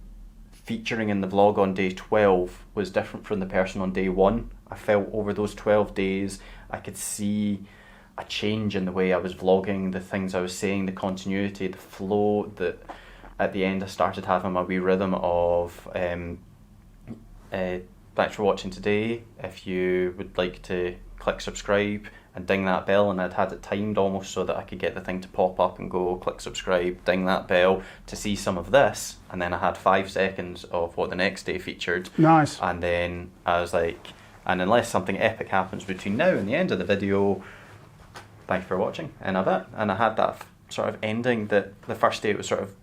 featuring in the vlog on day 12 was different from the person on day 1. I felt over those 12 days I could see a change in the way I was vlogging, the things I was saying, the continuity, the flow, that at the end I started having my wee rhythm of thanks for watching today. If you would like to click subscribe and ding that bell, and I'd had it timed almost so that I could get the thing to pop up and go click subscribe, ding that bell to see some of this, and then I had 5 seconds of what the next day featured. Nice. And then I was like, and unless something epic happens between now and the end of the video, thanks for watching, and I had that sort of ending that the first day it was sort of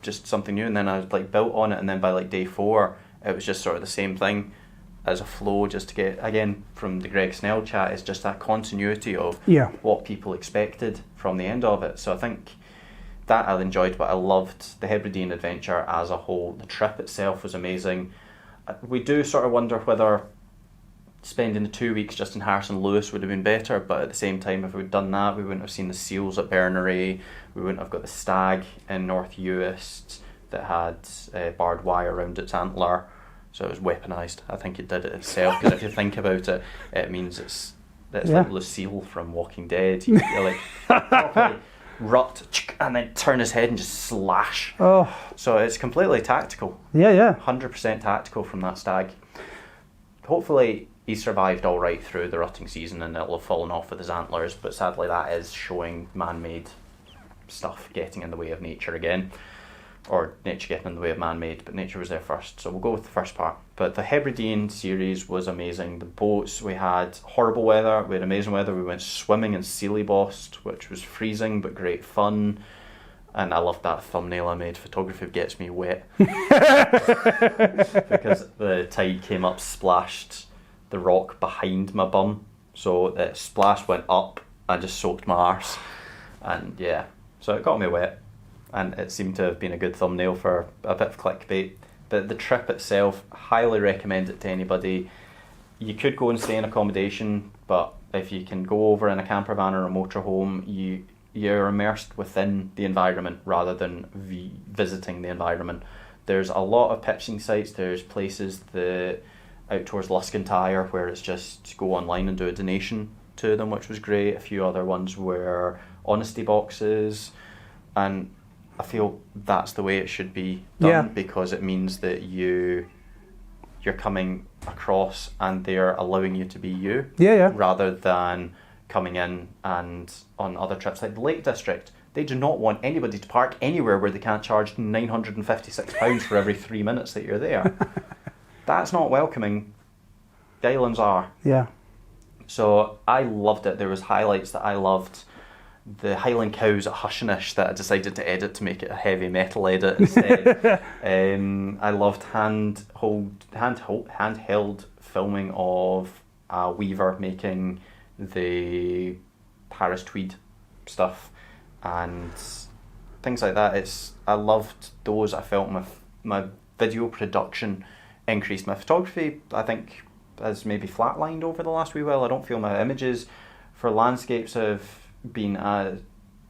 just something new, and then I was like built on it, and then by like day 4 it was just sort of the same thing as a flow, just to get, again, from the Greg Snell chat, is just that continuity of what people expected from the end of it. So I think that I enjoyed, but I loved the Hebridean adventure as a whole. The trip itself was amazing. We do sort of wonder whether spending the 2 weeks just in Harris and Lewis would have been better, but at the same time, if we'd done that, we wouldn't have seen the seals at Berneray, we wouldn't have got the stag in North Uist that had barbed wire around its antler. So it was weaponised. I think it did it itself, because if you think about it, it means it's like Lucille from Walking Dead. You like properly rut and then turn his head and just slash. Oh. So it's completely tactical. Yeah. 100% tactical from that stag. Hopefully he survived all right through the rutting season and it'll have fallen off with his antlers, but sadly that is showing man-made stuff getting in the way of nature again. Or nature getting in the way of man-made, but nature was there first, so we'll go with the first part. But the Hebridean series was amazing. The boats, we had horrible weather, we had amazing weather. We went swimming in Sealybost, which was freezing but great fun. And I loved that thumbnail I made. Photography gets me wet. Because the tide came up, splashed the rock behind my bum. So the splash went up and just soaked my arse. And yeah, so it got me wet. And it seemed to have been a good thumbnail for a bit of clickbait. But the trip itself, highly recommend it to anybody. You could go and stay in accommodation, but if you can go over in a camper van or a motorhome, you're immersed within the environment rather than visiting the environment. There's a lot of pitching sites. There's places out towards Luscantire where it's just go online and do a donation to them, which was great. A few other ones were honesty boxes, and I feel that's the way it should be done, because it means that you're coming across and they're allowing you to be you, rather than coming in. And on other trips like the Lake District, they do not want anybody to park anywhere where they can't charge £956 for every 3 minutes that you're there. That's not welcoming. The islands are. Yeah. So I loved it. There was highlights that I loved. The Highland Cows at Hushinish that I decided to edit to make it a heavy metal edit instead. I loved handheld filming of a weaver making the Paris tweed stuff and things like that. I loved those. I felt my video production increased. My photography, I think, has maybe flatlined over the last wee while. I don't feel my images for landscapes have been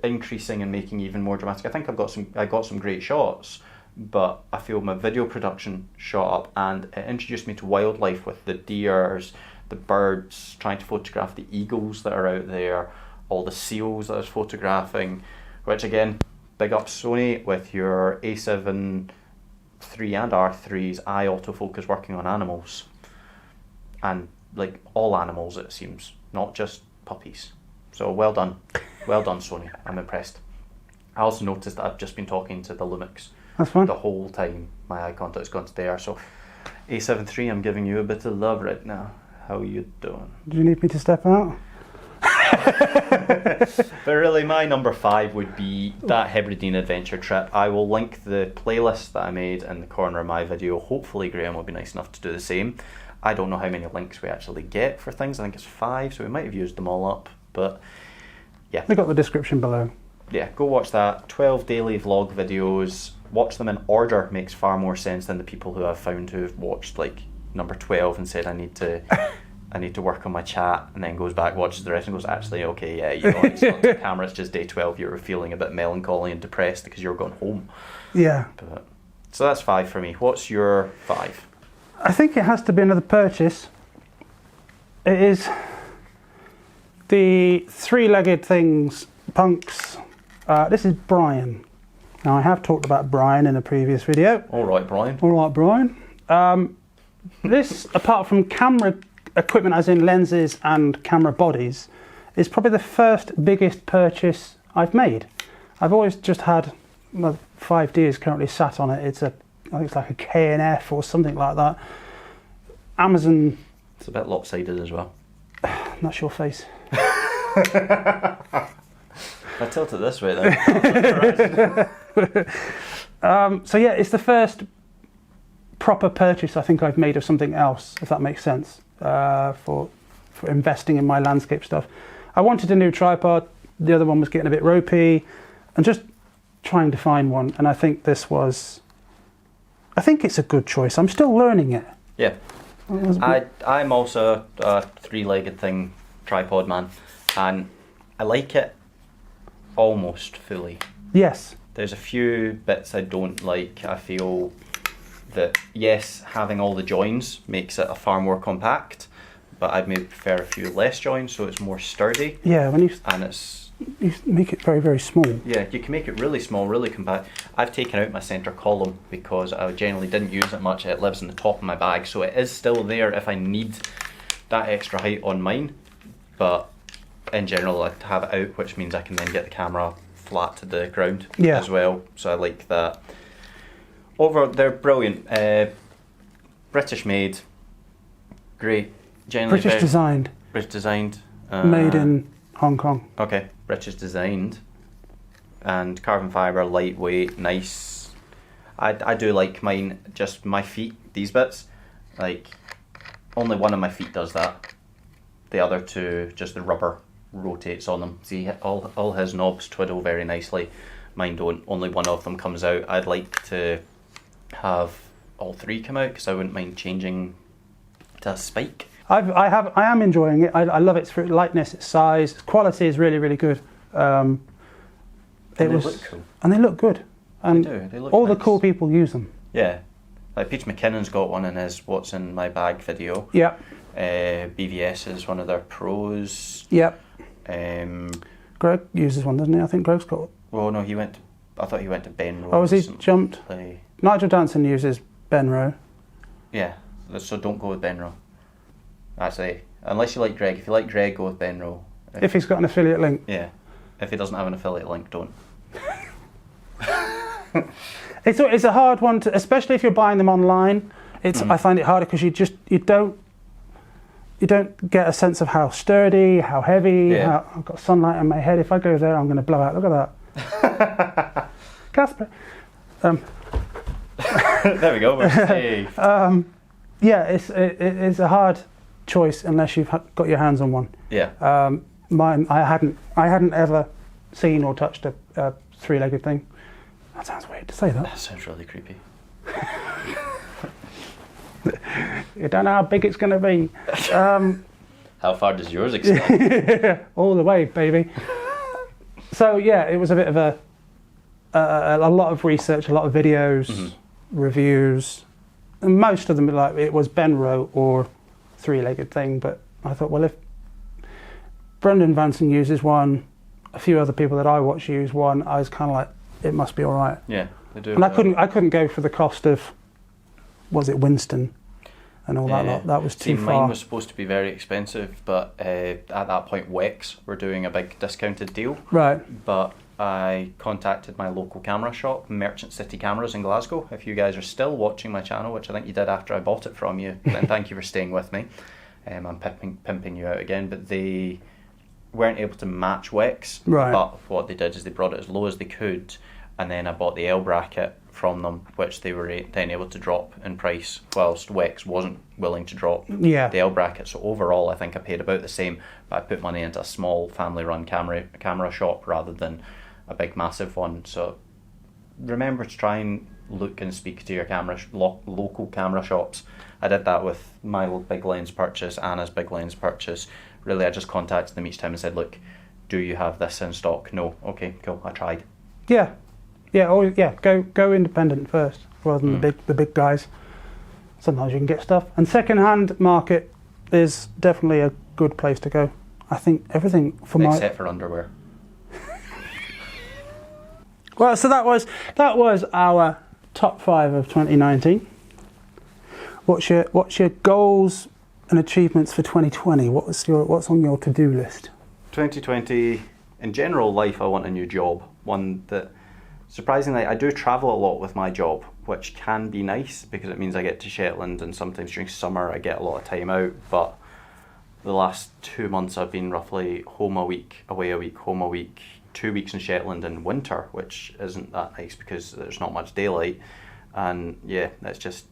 increasing and making even more dramatic. I think I got some great shots, but I feel my video production shot up, and it introduced me to wildlife with the deers, the birds, trying to photograph the eagles that are out there, all the seals that I was photographing, which again, big up Sony with your A7 III and R3's eye autofocus working on animals, and like all animals it seems, not just puppies. So well done Sony, I'm impressed. I also noticed that I've just been talking to the Lumix. That's fine. The whole time my eye contact's gone to there, so A7 III, I'm giving you a bit of love right now. How you doing? Do you need me to step out? But really my number 5 would be that Hebridean adventure trip. I will link the playlist that I made in the corner of my video. Hopefully Graeme will be nice enough to do the same. I don't know how many links we actually get for things. I think it's 5, so we might have used them all up. But yeah, We got the description below. Yeah, go watch that. 12 daily vlog videos. Watch them in order makes far more sense than the people who I've found who have watched like number 12 and said I need to work on my chat, and then goes back, watches the rest and goes, actually, okay, yeah, you know, it's not the camera, it's just day 12, you're feeling a bit melancholy and depressed because you're going home. Yeah. So that's 5 for me. What's your 5? I think it has to be another purchase. It is the three-legged things, punks. This is Brian. Now, I have talked about Brian in a previous video. All right, Brian. This, apart from camera equipment, as in lenses and camera bodies, is probably the first biggest purchase I've made. I've always just had my 5D is currently sat on it. I think it's like a K&F or something like that. Amazon. It's a bit lopsided as well. That's your face. If I tilt it this way then. So yeah, it's the first proper purchase I think I've made of something else, if that makes sense, for investing in my landscape stuff. I wanted a new tripod. The other one was getting a bit ropey, and just trying to find one. And I think it's a good choice. I'm still learning it. Yeah. I'm also a three-legged thing tripod man, and I like it almost fully. Yes. There's a few bits I don't like. I feel that, yes, having all the joins makes it a far more compact, but I'd maybe prefer a few less joins so it's more sturdy. Yeah, you make it very, very small. Yeah, you can make it really small, really compact. I've taken out my centre column because I generally didn't use it much. It lives in the top of my bag, so it is still there if I need that extra height on mine. But in general, I have it out, which means I can then get the camera flat to the ground as well. So I like that. They're brilliant. British made, great. Generally British designed. British designed. Made in Hong Kong. Okay, British designed. and carbon fibre, lightweight, nice. I do like mine, just my feet, these bits, like only one of my feet does that. The other two, just the rubber rotates on them. See, all his knobs twiddle very nicely. Mine don't. Only one of them comes out. I'd like to have all three come out because I wouldn't mind changing to a spike. I am enjoying it. I love its lightness, its size, its quality is really, really good. And they look cool. And they look good. And they do. They look all nice. the cool people use them. Yeah. Like Peach McKinnon's got one in his What's in My Bag video. Yep. BVS is one of their pros. Yep. Greg uses one, doesn't he? I think Greg's got. Well, no, I thought he went to Benro. Oh, has he jumped? Nigel Danson uses Benro. Yeah, so don't go with Benro. Actually, unless you like Greg. If you like Greg, go with Benro. If he's got an affiliate link. Yeah. If he doesn't have an affiliate link, don't. It's a hard one to, especially if you're buying them online. I find it harder because you don't get a sense of how sturdy, how heavy. Yeah. I've got sunlight on my head. If I go there, I'm going to blow out. Look at that. Casper. There we go. We're safe. Yeah, it's a hard choice unless you've got your hands on one. Yeah. Mine, I hadn't ever seen or touched a three-legged thing. That sounds weird to say that. That sounds really creepy. You don't know how big it's going to be. How far does yours extend? All the way, baby. So yeah, it was a bit of a lot of research, a lot of videos, reviews, and most of them it was Benro or three-legged thing. But I thought, well, if Brendan Vanson uses one, a few other people that I watch use one, I was kind of like, it must be all right. Yeah, they do. And I couldn't go for the cost of, was it Winston, and all that lot. That was too far. Mine was supposed to be very expensive, but at that point, Wex were doing a big discounted deal. Right. But I contacted my local camera shop, Merchant City Cameras in Glasgow. If you guys are still watching my channel, which I think you did after I bought it from you, then thank you for staying with me. I'm pimping you out again, but they weren't able to match Wex. Right. But what they did is they brought it as low as they could, and then I bought the L bracket from them, which they were then able to drop in price, whilst Wex wasn't willing to drop the L bracket. So overall, I think I paid about the same, but I put money into a small family-run camera shop rather than a big massive one. So remember to try and look and speak to your local camera shops. I did that with my big lens purchase, Anna's big lens purchase. Really, I just contacted them each time and said, look, do you have this in stock? No. Okay, cool, I tried. Yeah. Go independent first rather than the big guys. Sometimes you can get stuff. And second-hand market is definitely a good place to go. I think everything for except for underwear. Well, so that was our top 5 of 2019. What's your goals and achievements for 2020? What's on your to-do list? 2020, in general life, I want a new job. One that, surprisingly, I do travel a lot with my job, which can be nice because it means I get to Shetland, and sometimes during summer I get a lot of time out. But the last 2 months I've been roughly home a week, away a week, home a week, 2 weeks in Shetland in winter, which isn't that nice because there's not much daylight. And yeah, that's just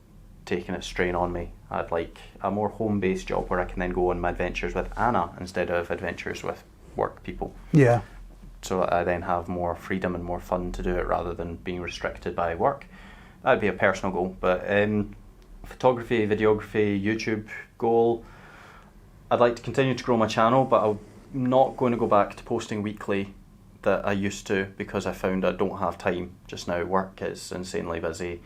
taking a strain on me. I'd like a more home-based job where I can then go on my adventures with Anna instead of adventures with work people. Yeah. So that I then have more freedom and more fun to do it rather than being restricted by work. That'd be a personal goal. But photography, videography, YouTube goal, I'd like to continue to grow my channel, but I'm not going to go back to posting weekly that I used to because I found I don't have time just now. Work is insanely busy.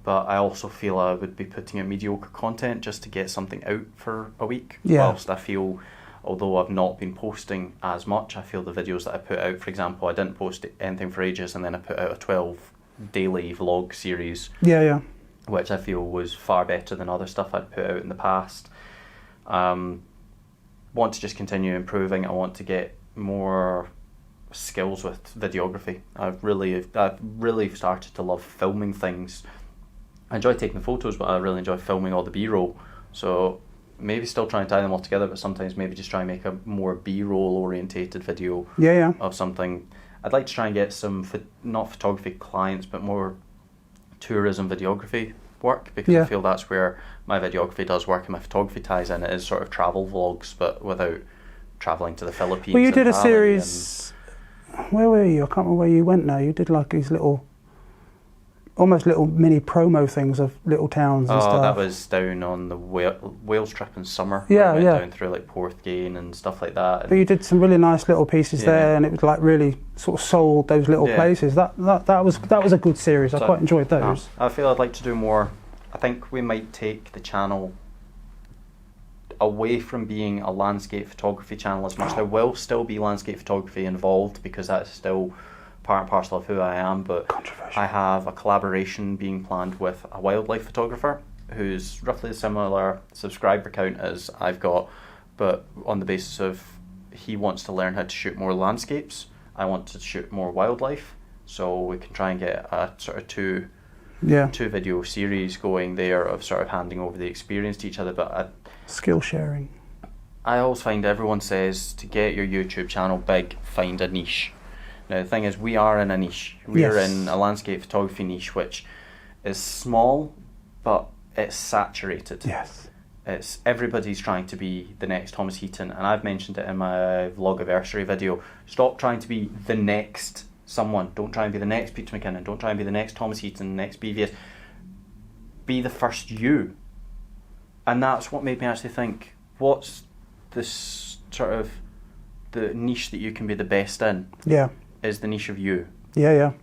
But I also feel I would be putting out mediocre content just to get something out for a week. Yeah. Whilst I feel, although I've not been posting as much, I feel the videos that I put out, for example, I didn't post anything for ages and then I put out a 12 daily vlog series. Yeah. Which I feel was far better than other stuff I'd put out in the past. Want to just continue improving. I want to get more skills with videography. I've really started to love filming things. I enjoy taking photos, but I really enjoy filming all the B-roll. So maybe still try and tie them all together, but sometimes maybe just try and make a more B-roll orientated video of something. I'd like to try and get some, not photography clients, but more tourism videography work, because I feel that's where my videography does work and my photography ties in. It is sort of travel vlogs, but without travelling to the Philippines. Well, you did a series, where were you? I can't remember where you went now. You did like these almost little mini promo things of little towns and stuff. Oh, that was down on the Wales trip in summer. Yeah, went down through like Porthgain and stuff like that. But you did some really nice little pieces there, and it was like really sort of sold those little places. That was a good series. I quite enjoyed those. I feel I'd like to do more. I think we might take the channel away from being a landscape photography channel as much. There will still be landscape photography involved, because that's still part and parcel of who I am, but I have a collaboration being planned with a wildlife photographer who's roughly a similar subscriber count as I've got, but on the basis of he wants to learn how to shoot more landscapes, I want to shoot more wildlife, so we can try and get a sort of two video series going there of sort of handing over the experience to each other. But skill sharing. I always find everyone says to get your YouTube channel big, find a niche. Now the thing is, we are in a niche. We are in a landscape photography niche, which is small, but it's saturated. Yes. It's everybody's trying to be the next Thomas Heaton, and I've mentioned it in my vlogiversary video. Stop trying to be the next someone. Don't try and be the next Peter McKinnon. Don't try and be the next Thomas Heaton, next BVS. Be the first you. And that's what made me actually think, what's this sort of the niche that you can be the best in? Yeah. Is the niche of you. Yeah.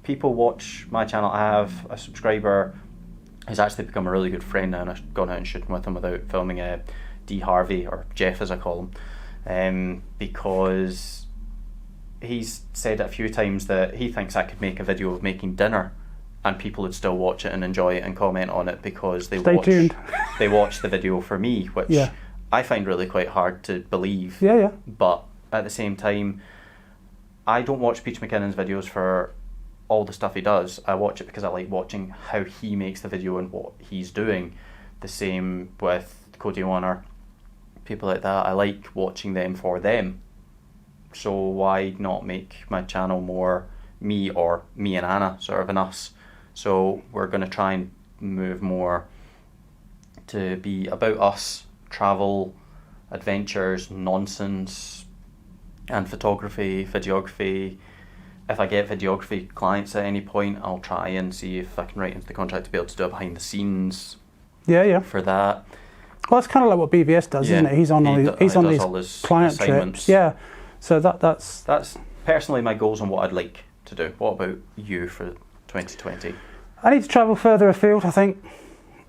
People watch my channel. I have a subscriber who's actually become a really good friend now, and I've gone out and shooting with him without filming, D Harvey, or Jeff as I call him, because he's said it a few times that he thinks I could make a video of making dinner and people would still watch it and enjoy it and comment on it, because they watch the video for me, which I find really quite hard to believe. Yeah. But at the same time, I don't watch Peter McKinnon's videos for all the stuff he does. I watch it because I like watching how he makes the video and what he's doing. The same with Cody Warner, people like that. I like watching them for them. So why not make my channel more me, or me and Anna, sort of an us? So we're going to try and move more to be about us, travel, adventures, nonsense, and photography, videography. If I get videography clients at any point, I'll try and see if I can write into the contract to be able to do a behind the scenes. Yeah. For that. Well, it's kind of like what BVS does, isn't it? He's on these client trips. Yeah. So that's personally my goals and what I'd like to do. What about you for 2020? I need to travel further afield, I think.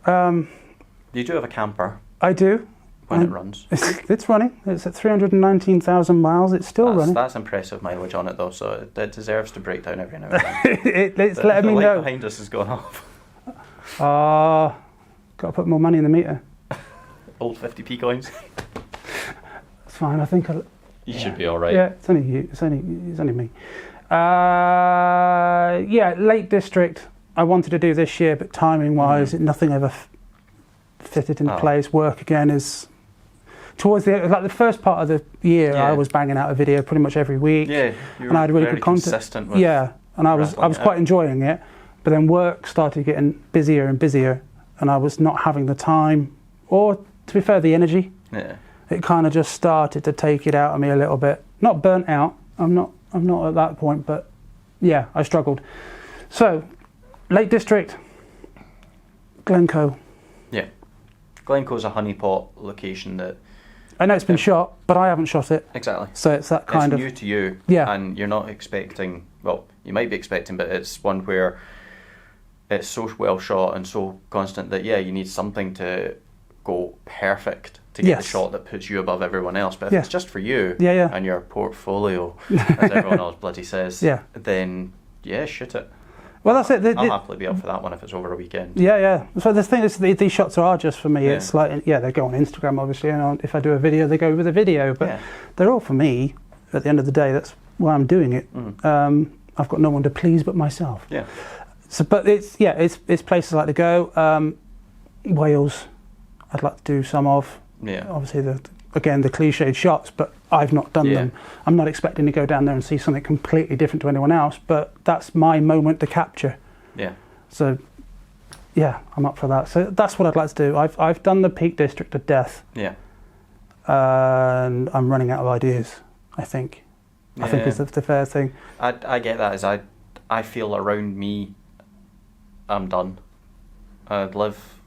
You do have a camper. I do. When it runs. It's running. It's at 319,000 miles. It's still running. That's impressive mileage on it, though, so it deserves to break down every now and then. It's letting me know. The light behind us has gone off. Got to put more money in the meter. Old 50p coins. That's fine. I think you should be all right. Yeah, it's only you. It's only me. Lake District. I wanted to do this year, but timing-wise, nothing ever fitted into place. Work again is towards the first part of the year. I was banging out a video pretty much every week. Yeah, and I had really good content. Consistent with and I was quite enjoying it. But then work started getting busier and busier, and I was not having the time, or to be fair, the energy. Yeah, it kind of just started to take it out of me a little bit. Not burnt out. I'm not at that point, but yeah, I struggled. So, Lake District, Glencoe. Yeah. Glencoe's a honeypot location that... I know it's been shot, but I haven't shot it. Exactly. So it's that kind of... It's new to you. Yeah. And you're not expecting... Well, you might be expecting, but it's one where it's so well shot and so constant that, you need something to go perfect to get the shot that puts you above everyone else. But if it's just for you and your portfolio, as everyone else bloody says, then, shoot it. Well, that's it. I'll happily be up for that one if it's over a weekend. Yeah. So the thing is, these shots are just for me. It's like, they go on Instagram, obviously, and if I do a video, they go with a video. But they're all for me. At the end of the day, that's why I'm doing it. I've got no one to please but myself. Yeah. So, but it's places I like to go. Wales, I'd like to do some of. Yeah. Obviously, the cliched shots, but I've not done them. I'm not expecting to go down there and see something completely different to anyone else, but that's my moment to capture. Yeah. So, yeah, I'm up for that. So that's what I'd like to do. I've done the Peak District to death. Yeah. And I'm running out of ideas, I think. Yeah. I think it's the fair thing. I get that. As I feel around me, I'm done. I live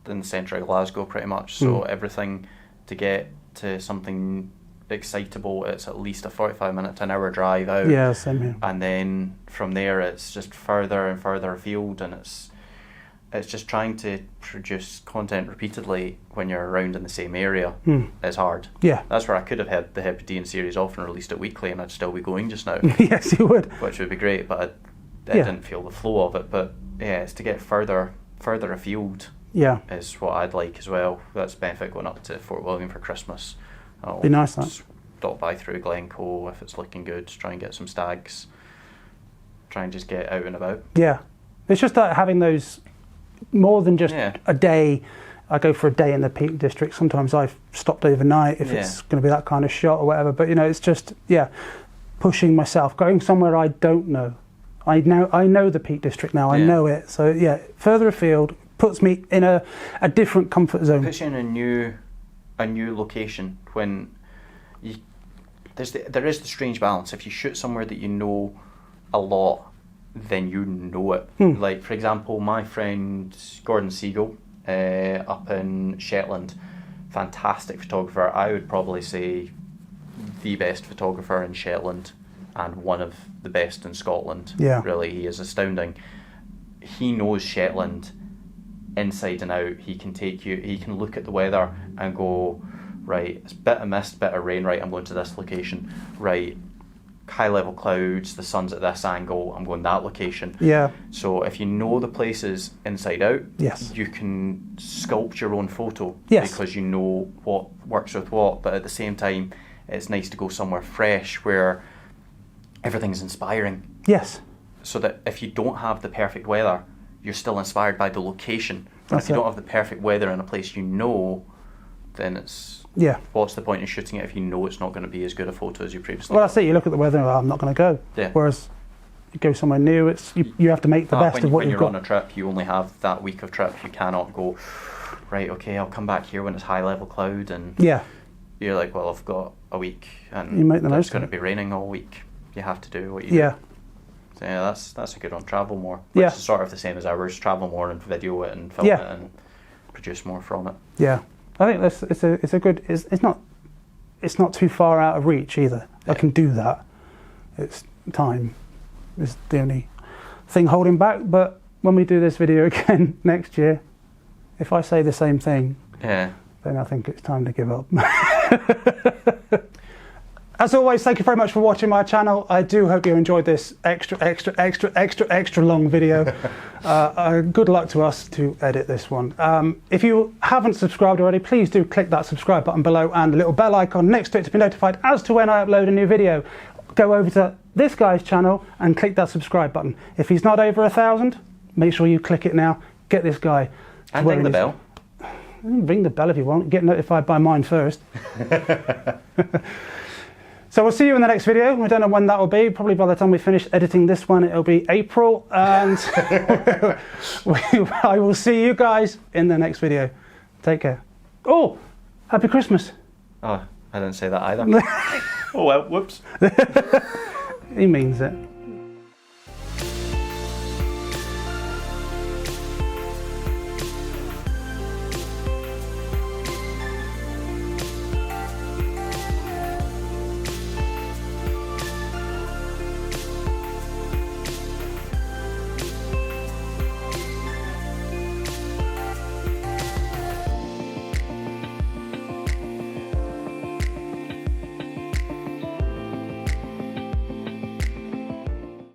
in the centre of Glasgow pretty much, so everything to get to something excitable, it's at least a 45-minute to an hour drive out. Yeah, same here. And then from there, it's just further and further afield, and it's just trying to produce content repeatedly when you're around in the same area is hard. Yeah. That's where I could have had the Hebridean series off and released it weekly, and I'd still be going just now. Yes, you would. Which would be great, but I didn't feel the flow of it. But yeah, it's to get further afield. Yeah. Is what I'd like as well. That's benefit going up to Fort William for Christmas. I'll be nice, that. Stop by through Glencoe if it's looking good, try and get some stags, try and just get out and about. Yeah. It's just that having those more than just a day. I go for a day in the Peak District. Sometimes I've stopped overnight if it's going to be that kind of shot or whatever. But, you know, it's just, pushing myself, going somewhere I don't know. I know the Peak District now. I know it. So, yeah, further afield puts me in a different comfort zone. Puts you in a new location when there is the strange balance. If you shoot somewhere that you know a lot, then you know it. Like, for example, my friend Gordon Siegel up in Shetland, fantastic photographer. I would probably say the best photographer in Shetland and one of the best in Scotland. Yeah. Really, he is astounding. He knows Shetland inside and out. He can look at the weather and go, right, it's a bit of mist, bit of rain, right, I'm going to this location. Right, high level clouds, the sun's at this angle, I'm going that location. Yeah. So if you know the places inside out, you can sculpt your own photo because you know what works with what. But at the same time, it's nice to go somewhere fresh where everything's inspiring. Yes. So that if you don't have the perfect weather, you're still inspired by the location. But if you don't have the perfect weather in a place you know, then it's what's the point in shooting it if you know it's not going to be as good a photo as you previously that's it. You look at the weather and I'm not going to go. Yeah. Whereas you go somewhere new, it's you have to make the best of what you've got. When you're on a trip, you only have that week of trip. You cannot go, right, okay, I'll come back here when it's high level cloud, and you're like, well, I've got a week and you make the most it's going to be raining all week. You have to do what you do. So yeah, that's a good one. Travel more, which is sort of the same as ours. Travel more and video it and film it and produce more from it. Yeah, I think it's a good. It's not too far out of reach either. I can do that. It's time is the only thing holding back. But when we do this video again next year, if I say the same thing, then I think it's time to give up. As always, thank you very much for watching my channel. I do hope you enjoyed this extra long video. Good luck to us to edit this one. If you haven't subscribed already, please do click that subscribe button below and the little bell icon next to it to be notified as to when I upload a new video. Go over to this guy's channel and click that subscribe button. If he's not over 1,000, make sure you click it now. Get this guy. And ring the bell. Ring the bell if you want. Get notified by mine first. So we'll see you in the next video. We don't know when that will be. Probably by the time we finish editing this one, it'll be April. And I will see you guys in the next video. Take care. Oh, happy Christmas. Oh, I didn't say that either. Oh, well, whoops. He means it.